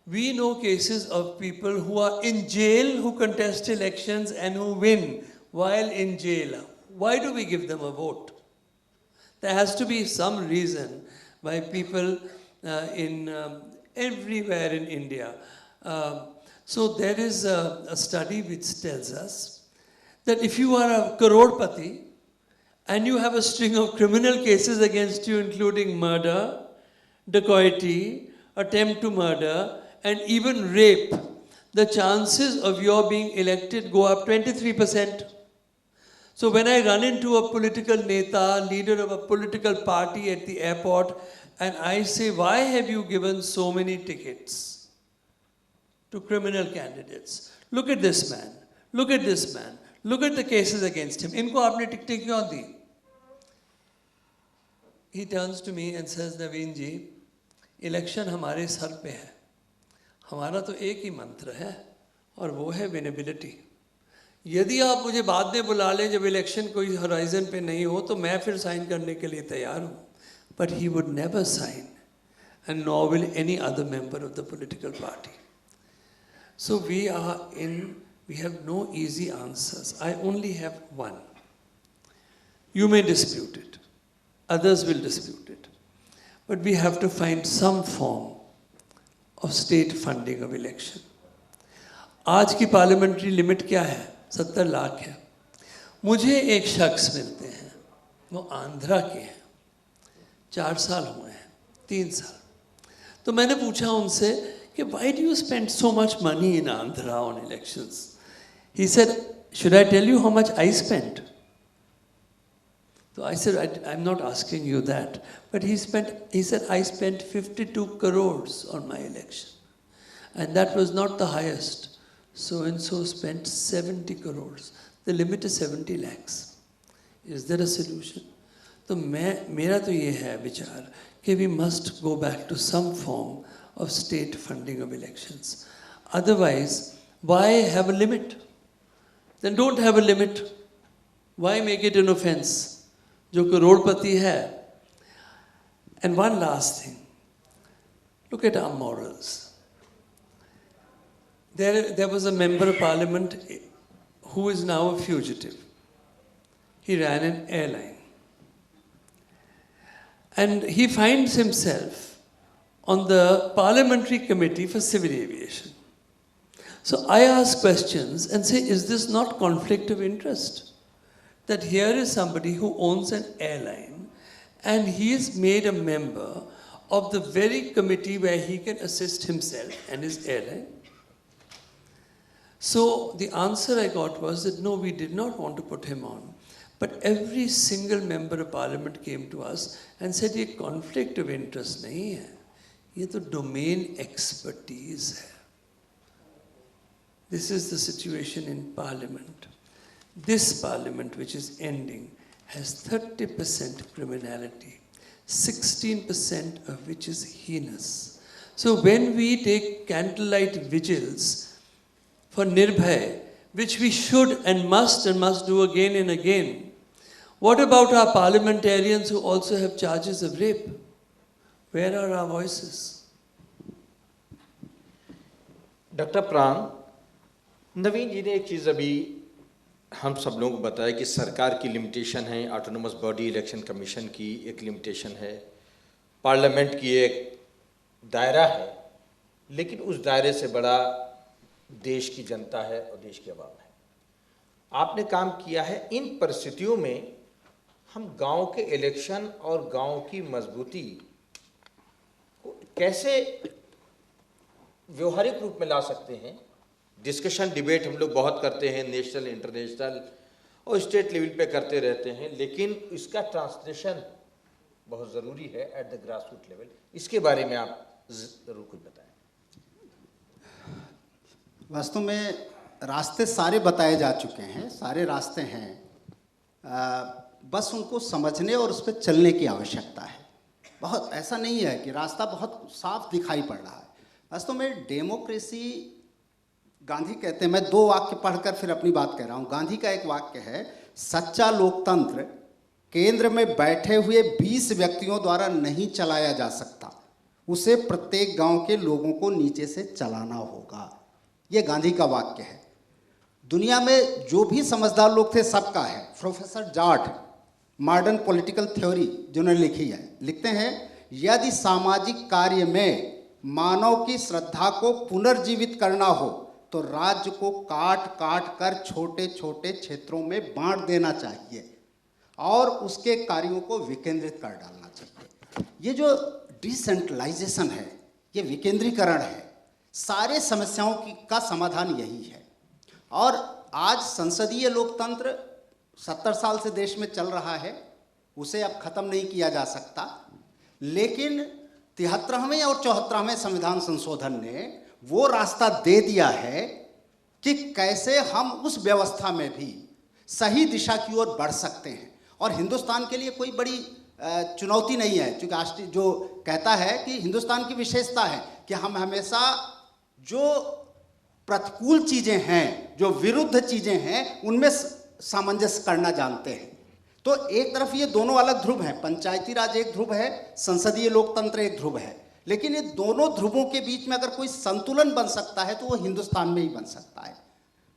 We know cases of people who are in jail who contest elections and who win while in jail. Why do we give them a vote? There has to be some reason why people everywhere in India. So there is a study which tells us that if you are a crorepati and you have a string of criminal cases against you, including murder, dacoity, attempt to murder, and even rape, the chances of your being elected go up 23%. So when I run into a political neta, leader of a political party at the airport, and I say, why have you given so many tickets to criminal candidates? Look at this man, look at this man, look at the cases against him. Inko aapne टिकटें क्यों दी? He turns to me and says, Naveen ji, election हमारे सर पे है, हमारा तो एक ही मंत्र है और वो है विनेबिलिटी। यदि आप मुझे बाद में बुला लें जब इलेक्शन कोई होराइजन पे नहीं हो, तो मैं फिर साइन करने के लिए तैयार हूँ, but he would never sign and nor will any other member of the political party. So we have no easy answers. I only have one. You may dispute it. Others will dispute it. But we have to find some form of state funding of election. आज की parliamentary limit क्या है? 70 लाख है. मुझे एक शख्स मिलते हैं, वो आंध्रा के हैं, 4 साल हुए हैं, 3 साल. तो मैंने पूछा उनसे कि why do you spend so much money in Andhra on elections? He said, should I tell you how much I spent? So I said, I'm not asking you that. But he said, I spent 52 crores on my election. And that was not the highest. So-and-so spent 70 crores. The limit is 70 lakhs. Is there a solution? So मेरा तो ये है विचार कि we must go back to some form of state funding of elections. Otherwise, why have a limit? Then don't have a limit. Why make it an offense? जो करोड़पति है. And one last thing. Look at our morals. There was a member of parliament who is now a fugitive. He ran an airline. And he finds himself on the parliamentary committee for civil aviation. So I ask questions and say, is this not conflict of interest? That here is somebody who owns an airline and he is made a member of the very committee where he can assist himself and his airline. So the answer I got was that no, we did not want to put him on. But every single member of parliament came to us and said, ये conflict of interest नहीं है, ये तो domain expertise है. This is the situation in parliament. This parliament, which is ending, has 30% criminality, 16% of which is heinous. So when we take candlelight vigils for Nirbhay, which we should and must do again and again, what about our parliamentarians who also have charges of rape? Where are our voices? Doctor प्राण, नवीन जी ने एक चीज़ अभी हम सब लोगों को बताया कि सरकार की लिमिटेशन है, ऑटोनोमस बॉडी इलेक्शन कमीशन की एक लिमिटेशन है, पार्लियामेंट की एक दायरा है, लेकिन उस दायरे से बड़ा देश की जनता है और देश की आवाम है. आपने काम किया है. इन परिस्थितियों में हम गांव के इलेक्शन और गांव की मजबूती को कैसे व्यवहारिक रूप में ला सकते हैं? डिस्कशन डिबेट हम लोग बहुत करते हैं, नेशनल इंटरनेशनल और स्टेट लेवल पे करते रहते हैं, लेकिन इसका ट्रांसलेशन बहुत ज़रूरी है at the grass root level. इसके बारे में आप ज़रूर कुछ बताएं. वास्तव में रास्ते सारे बताए जा चुके हैं, सारे रास्ते हैं, बस उनको समझने और उस पर चलने की आवश्यकता है. बहुत ऐसा नहीं है कि रास्ता बहुत साफ दिखाई पड़ रहा है. वास्तव में डेमोक्रेसी, गांधी कहते हैं, मैं 2 वाक्य पढ़कर फिर अपनी बात कह रहा हूँ. गांधी का एक वाक्य है, सच्चा लोकतंत्र केंद्र में बैठे हुए 20 व्यक्तियों द्वारा नहीं चलाया जा सकता, उसे प्रत्येक गांव के लोगों को नीचे से चलाना होगा. ये गांधी का वाक्य है. दुनिया में जो भी समझदार लोग थे सबका है. Professor Jat, modern political theory जिन्होंने लिखी है, लिखते हैं, यदि सामाजिक कार्य में मानव की श्रद्धा को पुनर्जीवित करना हो तो राज्य को काट काट कर छोटे छोटे क्षेत्रों में बांट देना चाहिए और उसके कार्यों को विकेंद्रित कर डालना चाहिए. ये जो डिसेंट्रलाइजेशन है, ये विकेंद्रीकरण है, सारे समस्याओं का समाधान यही है. और आज संसदीय लोकतंत्र 70 साल से देश में चल रहा है, उसे अब खत्म नहीं किया जा सकता, लेकिन 73वें और 74वें संविधान संशोधन ने वो रास्ता दे दिया है कि कैसे हम उस व्यवस्था में भी सही दिशा की ओर बढ़ सकते हैं. और हिंदुस्तान के लिए कोई बड़ी चुनौती नहीं है, क्योंकि राष्ट्रीय जो कहता है कि हिंदुस्तान की विशेषता है कि हम हमेशा जो प्रतिकूल चीज़ें हैं, जो विरुद्ध चीज़ें हैं, उनमें सामंजस्य करना जानते हैं. तो एक तरफ ये दोनों अलग ध्रुव हैं, पंचायती राज एक ध्रुव है, संसदीय लोकतंत्र एक ध्रुव है, लेकिन ये दोनों ध्रुवों के बीच में अगर कोई संतुलन बन सकता है तो वो हिंदुस्तान में ही बन सकता है।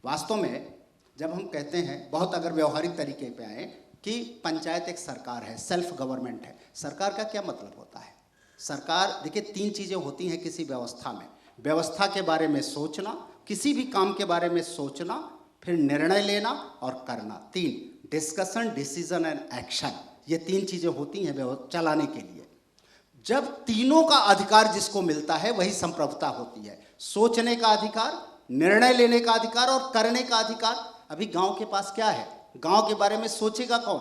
वास्तव में जब हम कहते हैं, बहुत अगर व्यवहारिक तरीके पे आए, कि पंचायत एक सरकार है, सेल्फ गवर्नमेंट है, सरकार का क्या मतलब होता है? सरकार, देखिए 3 चीज़ें होती हैं किसी व्यवस्था में। व्यवस्था के बारे में सोचना, किसी भी काम के बारे में सोचना, फिर निर्णय लेना और करना। 3, डिस्कशन, डिसीजन एंड एक्शन, ये 3 चीज़ें होती हैं चलाने के लिए। जब तीनों का अधिकार जिसको मिलता है वही संप्रभुता होती है। सोचने का अधिकार, निर्णय लेने का अधिकार और करने का अधिकार। अभी गांव के पास क्या है? गांव के बारे में सोचेगा कौन?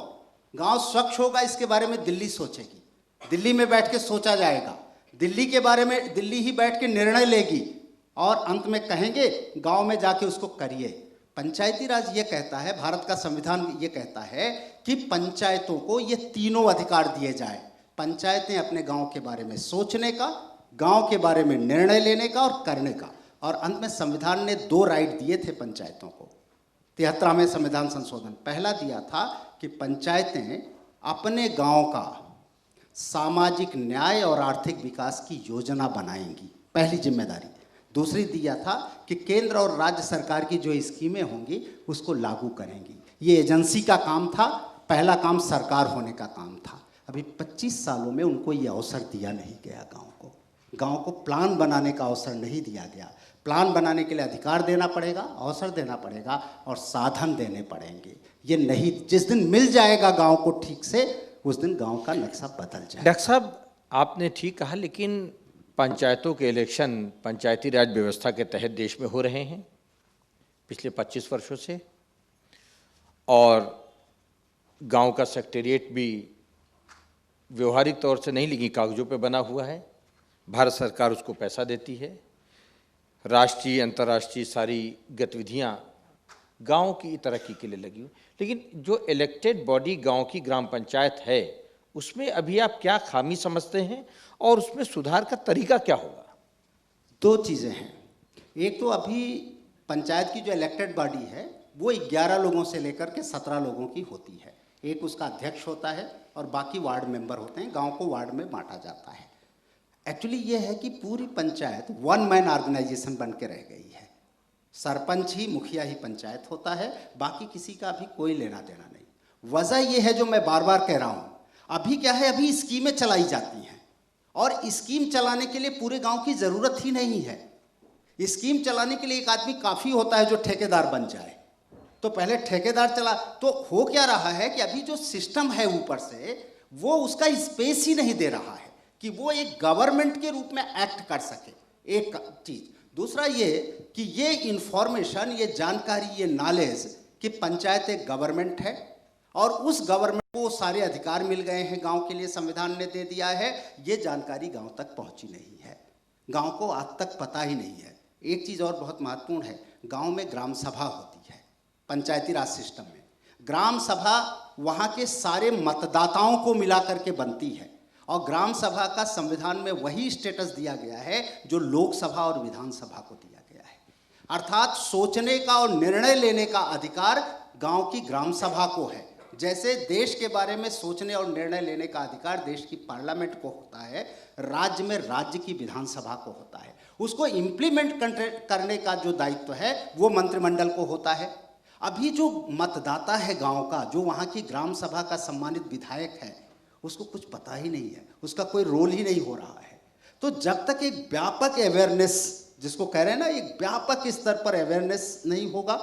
गांव स्वच्छ होगा इसके बारे में दिल्ली सोचेगी, दिल्ली में बैठ के सोचा जाएगा, दिल्ली के बारे में दिल्ली ही बैठ के निर्णय लेगी और अंत में कहेंगे गांव में जाके उसको करिए। पंचायती राज ये कहता है, भारत का संविधान ये कहता है कि पंचायतों को ये तीनों अधिकार दिए जाए। पंचायतें अपने गांव के बारे में सोचने का, गांव के बारे में निर्णय लेने का और करने का। और अंत में संविधान ने 2 राइट दिए थे पंचायतों को। 73वें संविधान संशोधन पहला दिया था कि पंचायतें अपने गांव का सामाजिक न्याय और आर्थिक विकास की योजना बनाएंगी, पहली जिम्मेदारी। दूसरी दिया था कि केंद्र और राज्य सरकार की जो स्कीमें होंगी उसको लागू करेंगी। ये एजेंसी का काम था, पहला काम सरकार होने का काम था। अभी 25 सालों में उनको ये अवसर दिया नहीं गया। गांव को प्लान बनाने का अवसर नहीं दिया गया। प्लान बनाने के लिए अधिकार देना पड़ेगा, अवसर देना पड़ेगा और साधन देने पड़ेंगे। ये नहीं, जिस दिन मिल जाएगा गांव को ठीक से, उस दिन गांव का नक्शा बदल जाएगा। डॉक्टर साहब, आपने ठीक कहा, लेकिन पंचायतों के इलेक्शन पंचायती राज व्यवस्था के तहत देश में हो रहे हैं पिछले 25 वर्षों से, और गांव का सेक्रेटेरिएट भी व्यवहारिक तौर से नहीं लेकिन कागजों पे बना हुआ है। भारत सरकार उसको पैसा देती है। राष्ट्रीय अंतर्राष्ट्रीय सारी गतिविधियां गांव की तरक्की के लिए लगी हुई। लेकिन जो इलेक्टेड बॉडी गांव की ग्राम पंचायत है, उसमें अभी आप क्या खामी समझते हैं और उसमें सुधार का तरीका क्या होगा? 2 चीज़ें हैं। एक तो अभी पंचायत की जो इलेक्टेड बॉडी है वो 11 लोगों से लेकर के 17 लोगों की होती है। एक उसका अध्यक्ष होता है और बाकी वार्ड मेंबर होते हैं। गांव को वार्ड में बांटा जाता है। एक्चुअली ये है कि पूरी पंचायत 1 मैन ऑर्गेनाइजेशन बन के रह गई है। सरपंच ही, मुखिया ही पंचायत होता है, बाकी किसी का भी कोई लेना देना नहीं। वजह ये है जो मैं बार बार कह रहा हूँ, अभी क्या है, अभी स्कीमें चलाई जाती हैं और स्कीम चलाने के लिए पूरे गांव की ज़रूरत ही नहीं है। स्कीम चलाने के लिए एक आदमी काफ़ी होता है जो ठेकेदार बन जाए। तो पहले ठेकेदार चला, तो हो क्या रहा है कि अभी जो सिस्टम है ऊपर से वो उसका स्पेस ही नहीं दे रहा है कि वो एक गवर्नमेंट के रूप में एक्ट कर सके। एक चीज़। दूसरा ये कि ये इंफॉर्मेशन, ये जानकारी, ये नॉलेज कि पंचायत एक गवर्नमेंट है और उस गवर्नमेंट को सारे अधिकार मिल गए हैं, गांव के लिए संविधान ने दे दिया है, ये जानकारी गांव तक पहुंची नहीं है। गांव को आज तक पता ही नहीं है। एक चीज़ और बहुत महत्वपूर्ण है, गांव में ग्राम सभा होती है पंचायती राज सिस्टम में। ग्राम सभा वहाँ के सारे मतदाताओं को मिला करके बनती है और ग्राम सभा का संविधान में वही स्टेटस दिया गया है जो लोकसभा और विधानसभा को दिया गया है। अर्थात सोचने का और निर्णय लेने का अधिकार गांव की ग्राम सभा को है। जैसे देश के बारे में सोचने और निर्णय लेने का अधिकार देश की पार्लियामेंट को होता है, राज्य में राज्य की विधानसभा को होता है। उसको इम्प्लीमेंट करने का जो दायित्व है वो मंत्रिमंडल को होता है। अभी जो मतदाता है गांव का, जो वहाँ की ग्राम सभा का सम्मानित विधायक है, उसको कुछ पता ही नहीं है, उसका कोई रोल ही नहीं हो रहा है। तो जब तक एक व्यापक अवेयरनेस, जिसको कह रहे हैं ना, एक व्यापक स्तर पर अवेयरनेस नहीं होगा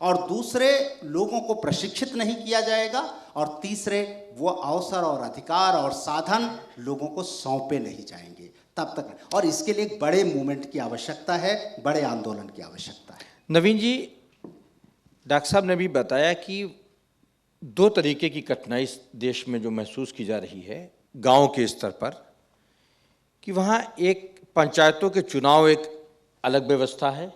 और दूसरे लोगों को प्रशिक्षित नहीं किया जाएगा और तीसरे वो अवसर और अधिकार और साधन लोगों को सौंपे नहीं जाएंगे, तब तक। और इसके लिए एक बड़े मूवमेंट की आवश्यकता है, बड़े आंदोलन की आवश्यकता है। नवीन जी, डॉक्टर साहब ने भी बताया कि 2 तरीके की कठिनाई इस देश में जो महसूस की जा रही है गांव के स्तर पर, कि वहाँ एक पंचायतों के चुनाव एक अलग व्यवस्था है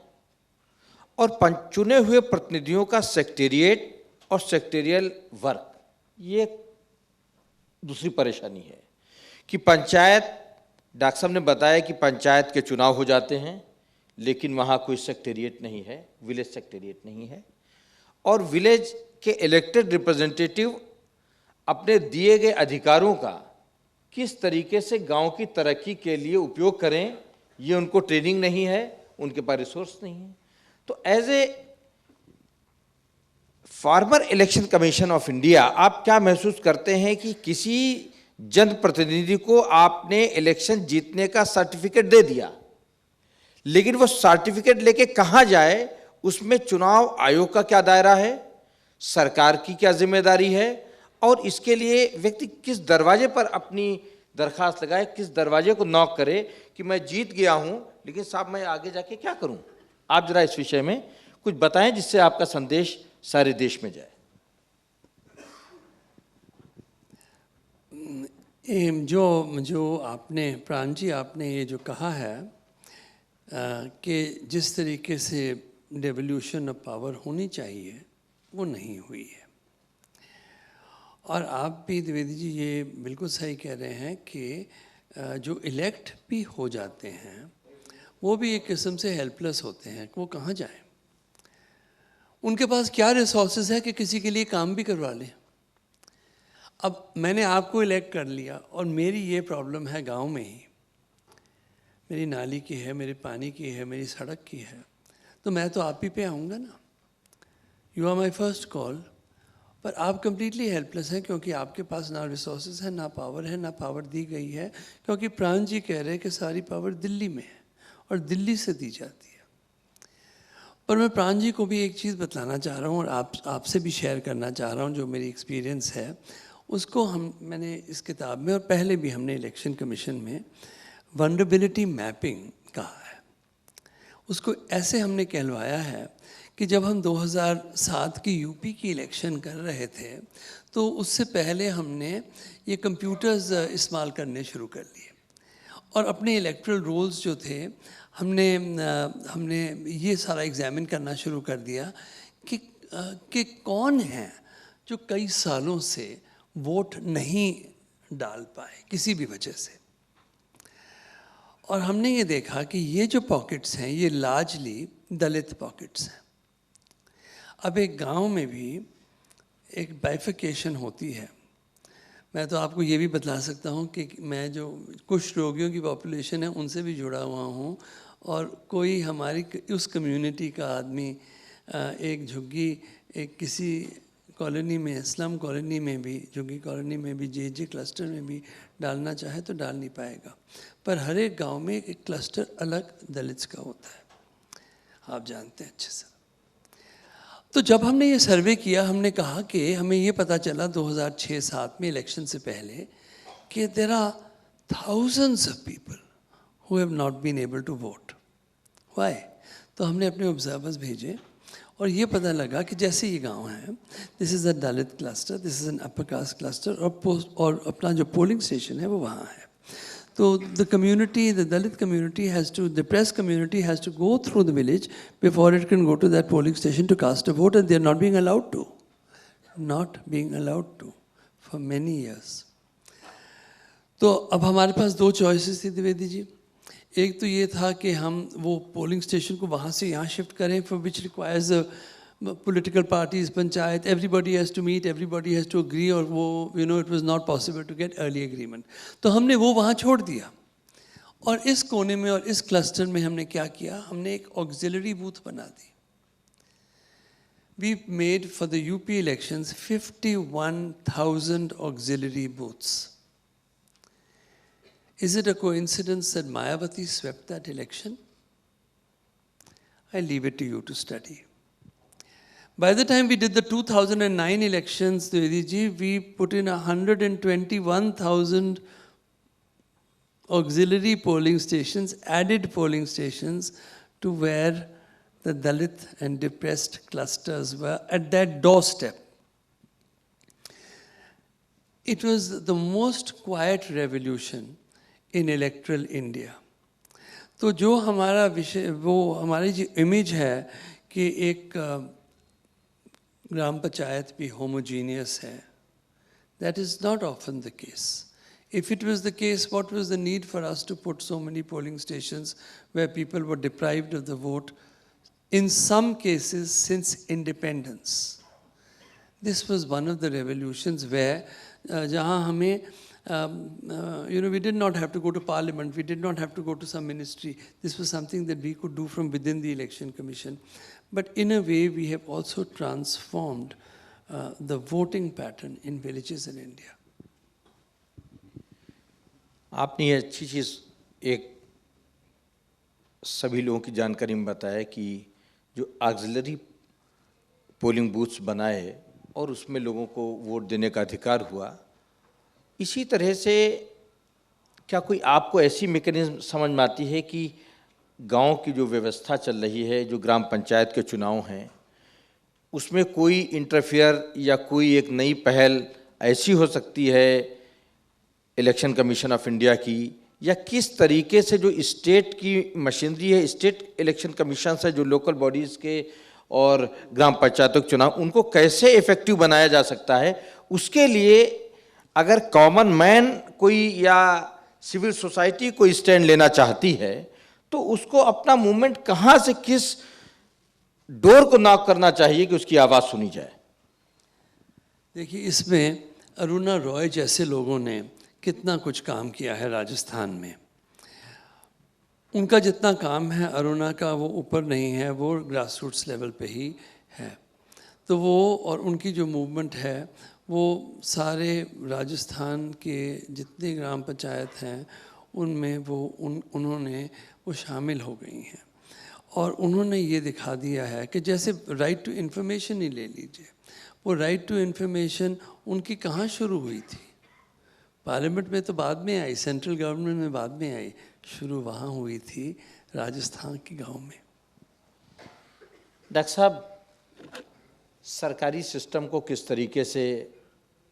और चुने हुए प्रतिनिधियों का सेक्रेटेरिएट और सेक्रेटेरियल वर्क, ये दूसरी परेशानी है कि पंचायत, डॉक्टर साहब ने बताया कि पंचायत के चुनाव हो जाते हैं लेकिन वहाँ कोई सेक्रेटेरिएट नहीं है, विलेज सेक्रेटेरिएट नहीं है और विलेज के इलेक्टेड रिप्रेजेंटेटिव अपने दिए गए अधिकारों का किस तरीके से गांव की तरक्की के लिए उपयोग करें, ये उनको ट्रेनिंग नहीं है, उनके पास रिसोर्स नहीं है। तो as a former Election Commission of India, आप क्या महसूस करते हैं कि किसी जनप्रतिनिधि को आपने इलेक्शन जीतने का सर्टिफिकेट दे दिया, लेकिन वो सर्टिफिकेट लेके कहाँ जाए, उसमें चुनाव आयोग का क्या दायरा है, सरकार की क्या जिम्मेदारी है, और इसके लिए व्यक्ति किस दरवाजे पर अपनी दरखास्त लगाए, किस दरवाजे को नॉक करे कि मैं जीत गया हूं, लेकिन साहब मैं आगे जाके क्या करूं? आप जरा इस विषय में कुछ बताएं जिससे आपका संदेश सारे देश में जाए। जो आपने प्राण जी आपने ये जो कहा है कि जिस तरीके से डेवोल्यूशन ऑफ पावर होनी चाहिए वो नहीं हुई है। और आप भी द्विवेदी जी ये बिल्कुल सही कह रहे हैं कि जो इलेक्ट भी हो जाते हैं वो भी एक किस्म से हेल्पलेस होते हैं, वो कहाँ जाएं? उनके पास क्या रिसोर्सेज है कि किसी के लिए काम भी करवा लें। अब मैंने आपको इलेक्ट कर लिया और मेरी ये प्रॉब्लम है गांव में ही, मेरी नाली की है, मेरे पानी की है, मेरी सड़क की है, तो मैं तो आप ही पे आऊँगा ना। You are my first call. पर आप कम्प्लीटली हेल्पलेस हैं क्योंकि आपके पास ना रिसोर्सेज है, ना पावर है, ना पावर दी गई है, क्योंकि प्राण जी कह रहे हैं कि सारी पावर दिल्ली में है और दिल्ली से दी जाती है। और मैं प्राण जी को भी एक चीज़ बतलाना चाह रहा हूँ और आपसे भी शेयर करना चाह रहा हूँ, जो मेरी एक्सपीरियंस है उसको मैंने इस किताब में और पहले भी हमने इलेक्शन कमीशन में वल्नरेबिलिटी मैपिंग कहा है। उसको ऐसे हमने कहलवाया है कि जब हम 2007 की यूपी की इलेक्शन कर रहे थे तो उससे पहले हमने ये कंप्यूटर्स इस्तेमाल करने शुरू कर लिए और अपने इलेक्ट्रल रोल्स जो थे हमने ये सारा एग्जामिन करना शुरू कर दिया कि कौन है जो कई सालों से वोट नहीं डाल पाए किसी भी वजह से। और हमने ये देखा कि ये जो पॉकेट्स हैं ये लार्जली दलित पॉकेट्स हैं। अब एक गांव में भी एक बाइफिकेशन होती है। मैं तो आपको ये भी बतला सकता हूँ कि मैं जो कुछ रोगियों की पॉपुलेशन है उनसे भी जुड़ा हुआ हूँ और कोई हमारी उस कम्युनिटी का आदमी एक झुग्गी एक किसी कॉलोनी में, स्लम कॉलोनी में भी, झुग्गी कॉलोनी में भी, जे क्लस्टर में भी डालना चाहे तो डाल नहीं पाएगा। पर हर एक गाँव में एक क्लस्टर अलग दलित्स का होता है, आप जानते हैं अच्छे से। तो जब हमने ये सर्वे किया हमने कहा कि हमें ये पता चला 2006-07 में इलेक्शन से पहले कि there are thousands of people who have not been able to vote. Why? तो हमने अपने ऑब्जर्वर्स भेजे और ये पता लगा कि जैसे ये गांव है, this is a Dalit cluster, this is an upper caste cluster और अपना जो पोलिंग स्टेशन है वो वहाँ है। So the community, the Dalit community has to, the press community has to go through the village before it can go to that polling station to cast a vote, and they're not being allowed to. Not being allowed to for many years. तो अब हमारे पास दो choices थी द्विवेदी जी। एक तो ये था कि हम वो पोलिंग स्टेशन को वहाँ से यहाँ शिफ्ट करें, for which requires political parties, panchayat, everybody has to meet, everybody has to agree, और वो it was not possible to get early agreement. तो हमने वो वहाँ छोड़ दिया और इस कोने में और इस क्लस्टर में हमने क्या किया, हमने एक ऑक्सिलरी बूथ बना दी। We made for the UP elections 51,000 auxiliary booths. Is it a coincidence that Mayawati swept that election? I leave it to you to study. By the time we did the 2009 elections, we put in 121,000 auxiliary polling stations, added polling stations to where the Dalit and depressed clusters were at that doorstep. It was the most quiet revolution in electoral India. तो जो हमारा विषय, वो हमारी जो image है कि एक ग्राम पंचायत भी homogeneous है, that is not often the case. If it was the case, what was the need for us to put so many polling stations where people were deprived of the vote, in some cases since independence? This was one of the revolutions where जहाँ हमें we did not have to go to parliament, we did not have to go to some ministry. This was something that we could do from within the election commission. But in a way, we have also transformed the voting pattern in villages in India. आपने ये अच्छी चीज़ एक सभी लोगों की जानकारी में बताया कि जो ऑक्सिलरी पोलिंग बूथ्स बनाए और उसमें लोगों को वोट देने का अधिकार हुआ। इसी तरह से क्या कोई आपको ऐसी मैकेनिज्म समझ में आती है कि गांव की जो व्यवस्था चल रही है, जो ग्राम पंचायत के चुनाव हैं, उसमें कोई इंटरफेयर या कोई एक नई पहल ऐसी हो सकती है इलेक्शन कमीशन ऑफ इंडिया की, या किस तरीके से जो स्टेट की मशीनरी है, स्टेट इलेक्शन कमीशन है, जो लोकल बॉडीज़ के और ग्राम पंचायतों के चुनाव, उनको कैसे इफेक्टिव बनाया जा सकता है? उसके लिए अगर कॉमन मैन कोई या सिविल सोसाइटी कोई स्टैंड लेना चाहती है तो उसको अपना मूवमेंट कहाँ से, किस डोर को नॉक करना चाहिए कि उसकी आवाज़ सुनी जाए? देखिए, इसमें अरुणा रॉय जैसे लोगों ने कितना कुछ काम किया है राजस्थान में। उनका जितना काम है अरुणा का, वो ऊपर नहीं है, वो ग्रास रूट्स लेवल पे ही है। तो वो और उनकी जो मूवमेंट है वो सारे राजस्थान के जितने ग्राम पंचायत हैं उनमें उन्होंने वो शामिल हो गई हैं। और उन्होंने ये दिखा दिया है कि जैसे राइट टू इन्फॉर्मेशन ही ले लीजिए, वो राइट टू इन्फॉर्मेशन उनकी कहाँ शुरू हुई थी? पार्लियामेंट में तो बाद में आई, सेंट्रल गवर्नमेंट में बाद में आई, शुरू वहाँ हुई थी राजस्थान के गांव में। डॉक्टर साहब, सरकारी सिस्टम को किस तरीके से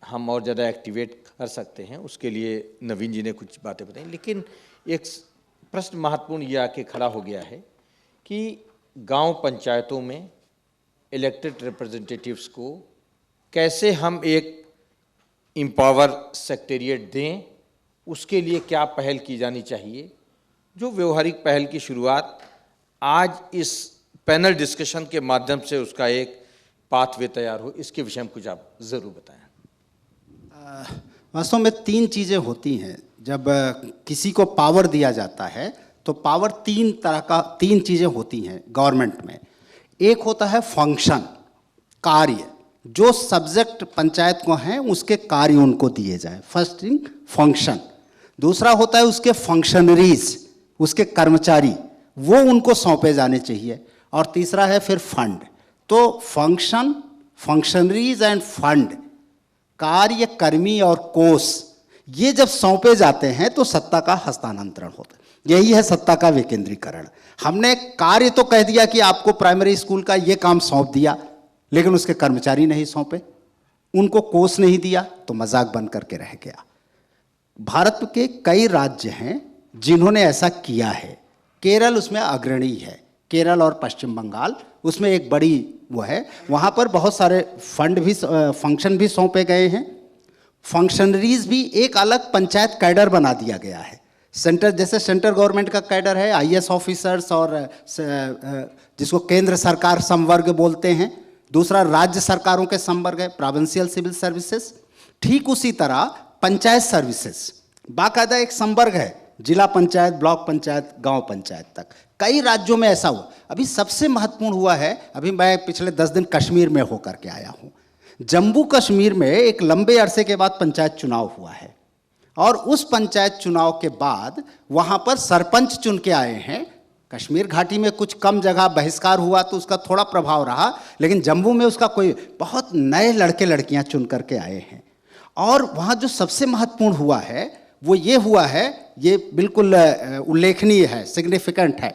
हम और ज़्यादा एक्टिवेट कर सकते हैं, उसके लिए नवीन जी ने कुछ बातें बताई, लेकिन एक प्रश्न महत्वपूर्ण ये आके खड़ा हो गया है कि गांव पंचायतों में इलेक्टेड रिप्रेजेंटेटिव्स को कैसे हम एक एम्पावर सेक्रेटेरिएट दें, उसके लिए क्या पहल की जानी चाहिए? जो व्यवहारिक पहल की शुरुआत आज इस पैनल डिस्कशन के माध्यम से उसका एक पाथवे तैयार हो, इसके विषय में कुछ आप ज़रूर बताएं। वास्तव में 3 चीज़ें होती हैं जब किसी को पावर दिया जाता है, तो पावर 3 चीज़ें होती हैं गवर्नमेंट में। एक होता है फंक्शन, कार्य, जो सब्जेक्ट पंचायत को हैं उसके कार्य उनको दिए जाए, फर्स्ट थिंग फंक्शन। दूसरा होता है उसके फंक्शनरीज, उसके कर्मचारी, वो उनको सौंपे जाने चाहिए। और तीसरा है फिर फंड। तो फंक्शन, फंक्शनरीज एंड फंड, कार्य, कर्मी और कोष, ये जब सौंपे जाते हैं तो सत्ता का हस्तांतरण होता है। यही है सत्ता का विकेंद्रीकरण। हमने कार्य तो कह दिया कि आपको प्राइमरी स्कूल का ये काम सौंप दिया, लेकिन उसके कर्मचारी नहीं सौंपे, उनको कोष नहीं दिया, तो मजाक बन करके रह गया। भारत के कई राज्य हैं जिन्होंने ऐसा किया है। केरल उसमें अग्रणी है, केरल और पश्चिम बंगाल उसमें एक बड़ी वो है। वहाँ पर बहुत सारे फंड भी, फंक्शन भी सौंपे गए हैं। फंक्शनरीज भी एक अलग पंचायत कैडर बना दिया गया है। सेंटर, जैसे सेंट्रल गवर्नमेंट का कैडर है, IAS ऑफिसर्स और जिसको केंद्र सरकार संवर्ग बोलते हैं, दूसरा राज्य सरकारों के संवर्ग है, प्रोविंशियल सिविल सर्विसेज। ठीक उसी तरह पंचायत सर्विसेज बाकायदा एक संवर्ग है, जिला पंचायत, ब्लॉक पंचायत, गांव पंचायत तक। कई राज्यों में ऐसा हुआ। अभी सबसे महत्वपूर्ण हुआ है, अभी मैं पिछले 10 दिन कश्मीर में होकर के आया हूँ। जम्मू कश्मीर में एक लंबे अरसे के बाद पंचायत चुनाव हुआ है, और उस पंचायत चुनाव के बाद वहाँ पर सरपंच चुन के आए हैं। कश्मीर घाटी में कुछ कम जगह बहिष्कार हुआ तो उसका थोड़ा प्रभाव रहा, लेकिन जम्मू में उसका कोई, बहुत नए लड़के लड़कियाँ चुन करके आए हैं। और वहाँ जो सबसे महत्वपूर्ण हुआ है वो ये हुआ है, ये बिल्कुल उल्लेखनीय है, सिग्निफिकेंट है,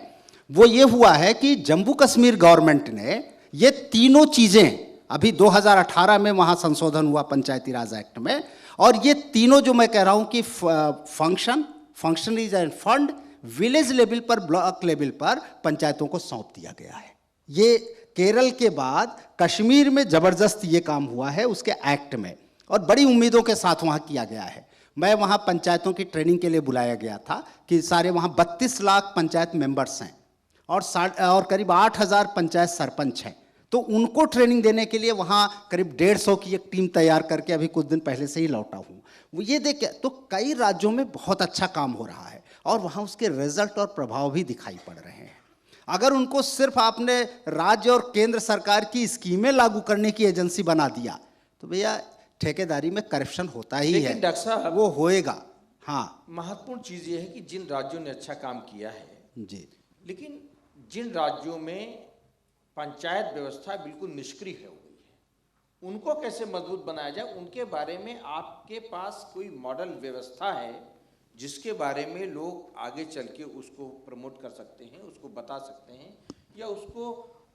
वो ये हुआ है कि जम्मू कश्मीर गवर्नमेंट ने ये तीनों चीज़ें, अभी 2018 में वहाँ संशोधन हुआ पंचायती राज एक्ट में, और ये तीनों जो मैं कह रहा हूँ कि function, functionaries end fund, village level पर, ब्लॉक लेवल पर पंचायतों को सौंप दिया गया है। ये केरल के बाद कश्मीर में ज़बरदस्त ये काम हुआ है उसके एक्ट में, और बड़ी उम्मीदों के साथ वहाँ किया गया है। मैं वहाँ पंचायतों की ट्रेनिंग के लिए बुलाया गया था कि सारे वहाँ 32 लाख पंचायत मेंबर्स हैं और करीब 8,000 पंचायत सरपंच हैं। तो उनको ट्रेनिंग देने के लिए वहाँ करीब 150 की एक टीम तैयार करके अभी कुछ दिन पहले से ही लौटा हूँ। वो ये देख तो कई राज्यों में बहुत अच्छा काम हो रहा है और वहाँ उसके रिजल्ट और प्रभाव भी दिखाई पड़ रहे हैं। अगर उनको सिर्फ आपने राज्य और केंद्र सरकार की स्कीमें लागू करने की एजेंसी बना दिया तो भैया ठेकेदारी में करप्शन होता ही लेकिन है, डॉक्टर साहब, वो होएगा। हाँ महत्वपूर्ण चीज़ ये है कि जिन राज्यों ने अच्छा काम किया है जी, लेकिन जिन राज्यों में पंचायत व्यवस्था बिल्कुल निष्क्रिय हो गई है, उनको कैसे मजबूत बनाया जाए, उनके बारे में आपके पास कोई मॉडल व्यवस्था है जिसके बारे में लोग आगे चल के उसको प्रमोट कर सकते हैं, उसको बता सकते हैं, या उसको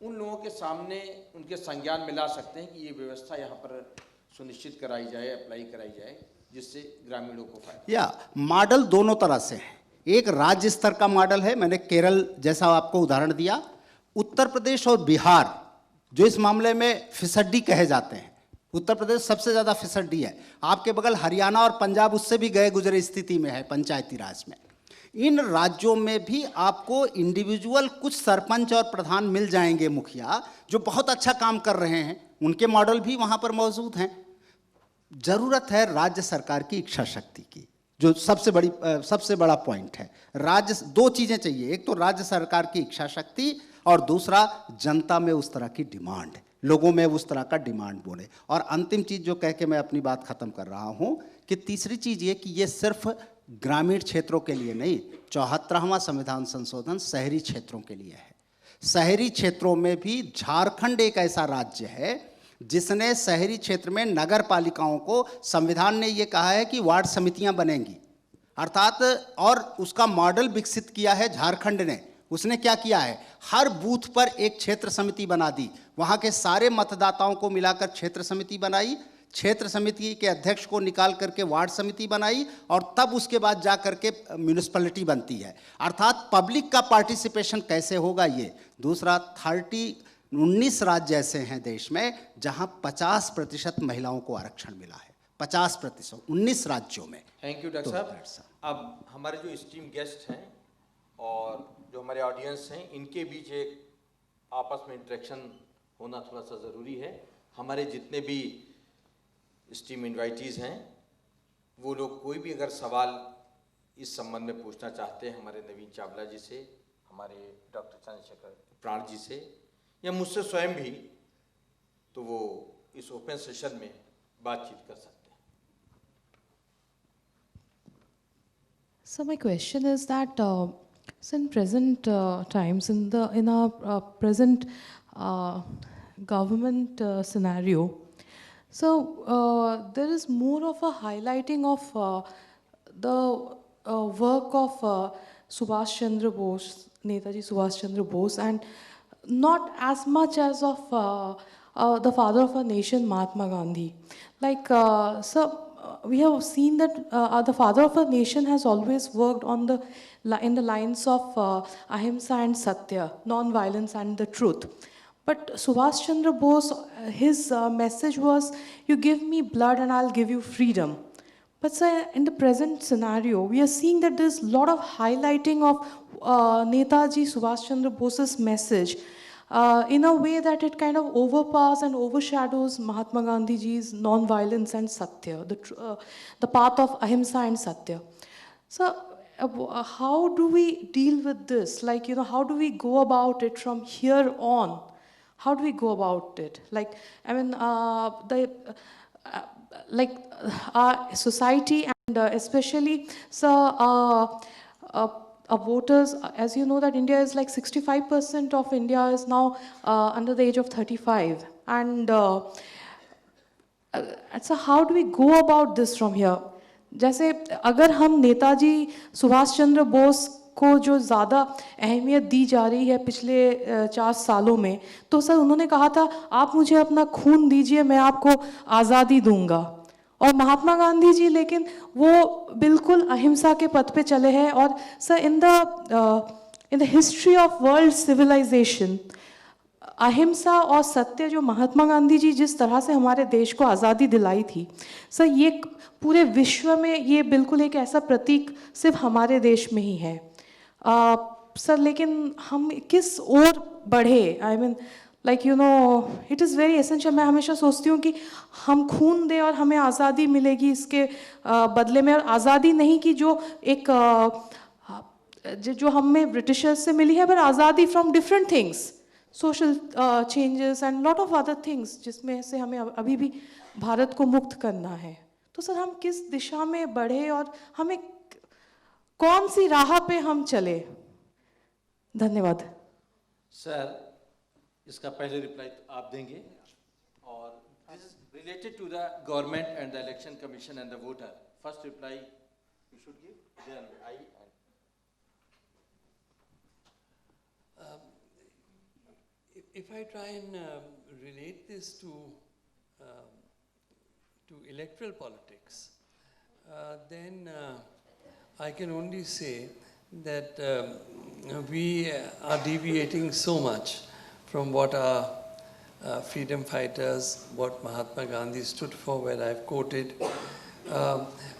उन लोगों के सामने उनके संज्ञान में ला सकते हैं कि ये व्यवस्था यहाँ पर सुनिश्चित कराई जाए, अप्लाई कराई जाए, जिससे ग्रामीणों को फायदा। या मॉडल दोनों तरह से है। एक राज्य स्तर का मॉडल है, मैंने केरल जैसा आपको उदाहरण दिया। उत्तर प्रदेश और बिहार जो इस मामले में फिसड्डी कहे जाते हैं, उत्तर प्रदेश सबसे ज़्यादा फिसड्डी है। आपके बगल हरियाणा और पंजाब उससे भी गए गुजरे स्थिति में है पंचायती राज में। इन राज्यों में भी आपको इंडिविजुअल कुछ सरपंच और प्रधान मिल जाएंगे, मुखिया, जो बहुत अच्छा काम कर रहे हैं, उनके मॉडल भी वहाँ पर मौजूद हैं। ज़रूरत है राज्य सरकार की इच्छा शक्ति की, जो सबसे बड़ा पॉइंट है। दो चीज़ें चाहिए, एक तो राज्य सरकार की इच्छा शक्ति और दूसरा जनता में उस तरह की डिमांड, लोगों में उस तरह का डिमांड बोले। और अंतिम चीज़ जो कह के मैं अपनी बात ख़त्म कर रहा हूँ कि तीसरी चीज़ ये कि ये सिर्फ ग्रामीण क्षेत्रों के लिए नहीं, 74वां संविधान संशोधन शहरी क्षेत्रों के लिए है। शहरी क्षेत्रों में भी झारखंड एक ऐसा राज्य है जिसने शहरी क्षेत्र में नगर पालिकाओं को, संविधान ने ये कहा है कि वार्ड समितियां बनेंगी, अर्थात, और उसका मॉडल विकसित किया है झारखंड ने। उसने क्या किया है, हर बूथ पर एक क्षेत्र समिति बना दी, वहाँ के सारे मतदाताओं को मिलाकर क्षेत्र समिति बनाई, क्षेत्र समिति के अध्यक्ष को निकाल करके वार्ड समिति बनाई, और तब उसके बाद जा करके म्यूनिसिपैलिटी बनती है। अर्थात पब्लिक का पार्टिसिपेशन कैसे होगा ये। दूसरा, 19 राज्य ऐसे हैं देश में जहां 50% महिलाओं को आरक्षण मिला है, 50%, 19 राज्यों में। थैंक यू डॉक्टर साहब। अब हमारे जो स्टीम गेस्ट हैं और जो हमारे ऑडियंस हैं, इनके बीच एक आपस में इंटरेक्शन होना थोड़ा सा ज़रूरी है। हमारे जितने भी स्टीम इन्वाइटीज़ हैं, वो लोग कोई भी अगर सवाल इस संबंध में पूछना चाहते हैं हमारे नवीन चावला जी से, हमारे डॉक्टर चंद्रशेखर प्राण जी से, या मुझसे स्वयं भी, तो वो इस ओपन सेशन में बातचीत कर सकते हैं। So my question is that so in present times, in our present government scenario, so there is more of a highlighting of the work of Subhash Chandra Bose, Netaji Subhash Chandra Bose, and not as much as of the father of our nation, Mahatma Gandhi. Like, we have seen that the father of our nation has always worked on in the lines of ahimsa and satya, non-violence and the truth. But Subhash Chandra Bose, his message was, you give me blood and I'll give you freedom. But sir, in the present scenario, we are seeing that there's a lot of highlighting of Netaji Subhash Chandra Bose's message in a way that it kind of overpowers and overshadows Mahatma Gandhi ji's non-violence and satya, the path of ahimsa and satya. So how do we deal with this? Like, how do we go about it from here on? How do we go about it? Like, I mean, our society and especially, voters, as you know that India is like 65% of India is now under the age of 35. And so how do we go about this from here? जैसे अगर हम नेताजी सुभाष चंद्र बोस को जो ज़्यादा अहमियत दी जा रही है पिछले 4 सालों में, तो सर उन्होंने कहा था आप मुझे अपना खून दीजिए, मैं आपको आज़ादी दूंगा। और महात्मा गांधी जी लेकिन वो बिल्कुल अहिंसा के पथ पे चले हैं। और sir in the history of world civilisation, अहिंसा और सत्य जो महात्मा गांधी जी जिस तरह से हमारे देश को आज़ादी दिलाई थी, सर ये पूरे विश्व में ये बिल्कुल एक ऐसा प्रतीक सिर्फ हमारे देश में ही है। सर लेकिन हम किस ओर बढ़े, I mean like you know it is very essential. मैं हमेशा सोचती हूँ कि हम खून दें और हमें आज़ादी मिलेगी इसके बदले में, और आज़ादी नहीं कि जो एक जो हमें ब्रिटिशर्स से मिली है, पर आज़ादी from different things, social changes and lot of other things, जिसमें से हमें अभी भी भारत को मुक्त करना है। तो सर हम किस दिशा में बढ़े और हमें कौन सी राह पे हम चले? धन्यवाद सर, इसका पहले रिप्लाई आप देंगे, और this is related to the government and the election commission and the voter. First reply you should give, then I. If I try and relate this to electoral politics, then I can only say that we are deviating so much from what our freedom fighters, what Mahatma Gandhi stood for, where I've quoted.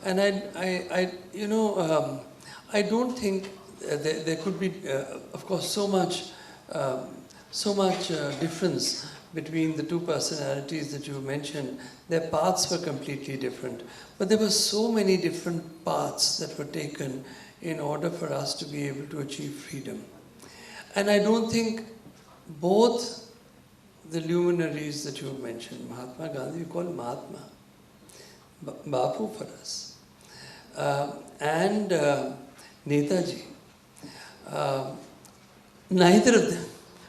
And I don't think there could be, of course, so much difference between the two personalities that you mentioned. Their paths were completely different. But there were so many different paths that were taken in order for us to be able to achieve freedom. And I don't think both the luminaries that you mentioned, Mahatma Gandhi, we call Mahatma, Bapu for us, and Netaji, neither of them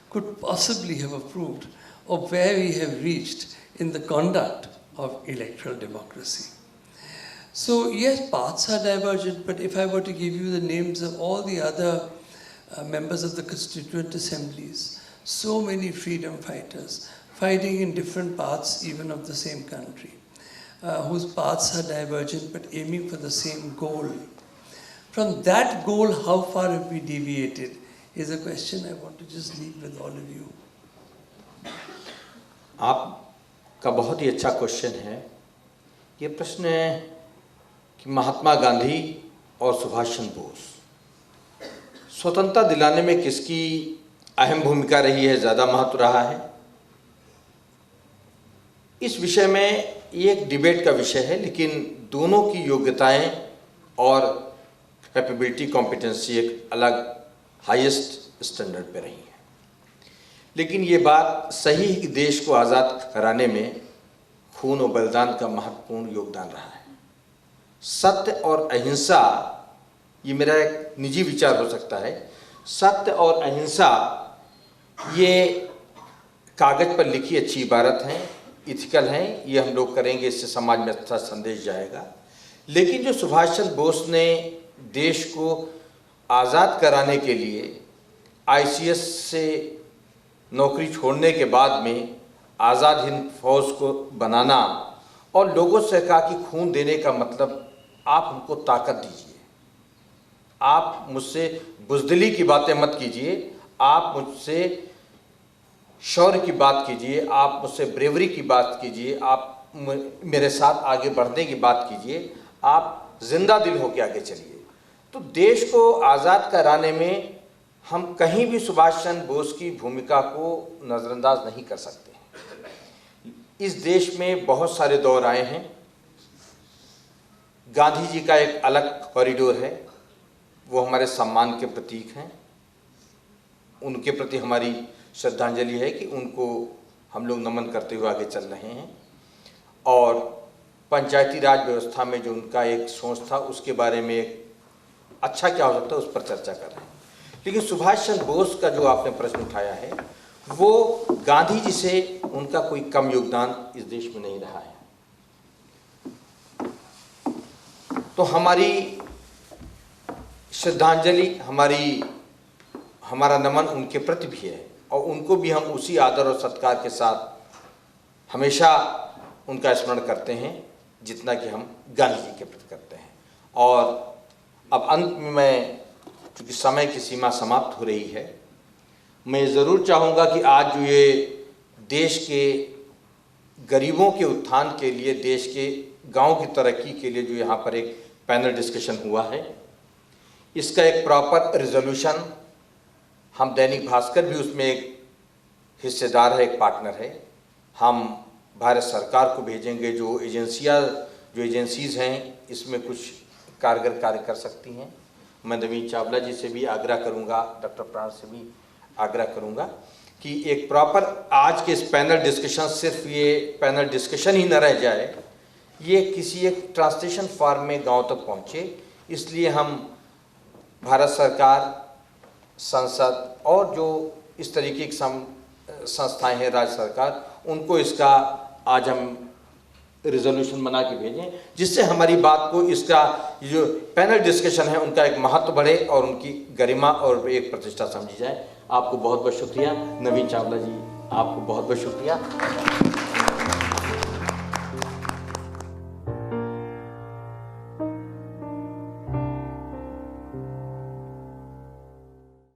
could possibly have approved of where we have reached in the conduct of electoral democracy. So yes, paths are divergent, but if I were to give you the names of all the other members of the constituent assemblies, so many freedom fighters fighting in different paths even of the same country, whose paths are divergent but aiming for the same goal. From that goal, how far have we deviated is a question I want to just leave with all of you. आपका बहुत ही अच्छा question है। ये प्रश्न है कि महात्मा गांधी और सुभाष चंद्र बोस स्वतंत्रता दिलाने में किसकी अहम भूमिका रही है, ज़्यादा महत्व रहा है। इस विषय में ये एक डिबेट का विषय है, लेकिन दोनों की योग्यताएं और कैपेबिलिटी, कॉम्पिटेंसी एक अलग हाईएस्ट स्टैंडर्ड पे रही है। लेकिन ये बात सही है कि देश को आज़ाद कराने में खून और बलिदान का महत्वपूर्ण योगदान रहा है। सत्य और अहिंसा, ये मेरा एक निजी विचार हो सकता है, सत्य और अहिंसा ये कागज़ पर लिखी अच्छी इबारत हैं, इथिकल हैं, ये हम लोग करेंगे, इससे समाज में अच्छा संदेश जाएगा। लेकिन जो सुभाष चंद्र बोस ने देश को आज़ाद कराने के लिए आईसीएस से नौकरी छोड़ने के बाद में आज़ाद हिंद फौज को बनाना और लोगों से कहा कि खून देने का मतलब आप हमको ताकत दीजिए, आप मुझसे बुज़दिली की बातें मत कीजिए, आप मुझसे शौर्य की बात कीजिए, आप मुझसे ब्रेवरी की बात कीजिए, आप मेरे साथ आगे बढ़ने की बात कीजिए, आप जिंदा दिल होकर आगे चलिए। तो देश को आज़ाद कराने में हम कहीं भी सुभाष चंद्र बोस की भूमिका को नज़रअंदाज नहीं कर सकते। इस देश में बहुत सारे दौर आए हैं। गांधी जी का एक अलग कॉरिडोर है, वो हमारे सम्मान के प्रतीक हैं, उनके प्रति हमारी श्रद्धांजलि है कि उनको हम लोग नमन करते हुए आगे चल रहे हैं। और पंचायती राज व्यवस्था में जो उनका एक सोच था, उसके बारे में एक अच्छा क्या हो सकता है उस पर चर्चा कर रहे हैं। लेकिन सुभाष चंद्र बोस का जो आपने प्रश्न उठाया है, वो गांधी जी से उनका कोई कम योगदान इस देश में नहीं रहा है। तो हमारी श्रद्धांजलि, हमारा नमन उनके प्रति भी है, और उनको भी हम उसी आदर और सत्कार के साथ हमेशा उनका स्मरण करते हैं जितना कि हम गांधी जी के प्रति करते हैं। और अब अंत में मैं, चूँकि समय की सीमा समाप्त हो रही है, मैं ज़रूर चाहूँगा कि आज जो ये देश के गरीबों के उत्थान के लिए, देश के गांव की तरक्की के लिए जो यहाँ पर एक पैनल डिस्कशन हुआ है, इसका एक प्रॉपर रिजोल्यूशन हम दैनिक भास्कर भी उसमें एक हिस्सेदार है, एक पार्टनर है। हम भारत सरकार को भेजेंगे, जो एजेंसीज़ हैं इसमें कुछ कारगर कार्य कर सकती हैं। मैं नवीन चावला जी से भी आग्रह करूंगा, डॉक्टर प्राण से भी आग्रह करूंगा कि एक प्रॉपर आज के इस पैनल डिस्कशन, सिर्फ ये पैनल डिस्कशन ही न रह जाए, ये किसी एक ट्रांसलेशन फॉर्म में गांव तक पहुंचे। इसलिए हम भारत सरकार, संसद और जो इस तरीके की संस्थाएं हैं, राज्य सरकार, उनको इसका आज हम रिजोल्यूशन बना के भेजें, जिससे हमारी बात को, इसका जो पैनल डिस्कशन है उनका एक महत्व बढ़े और उनकी गरिमा और एक प्रतिष्ठा समझी जाए। आपको बहुत बहुत शुक्रिया। नवीन चावला जी, आपको बहुत बहुत शुक्रिया।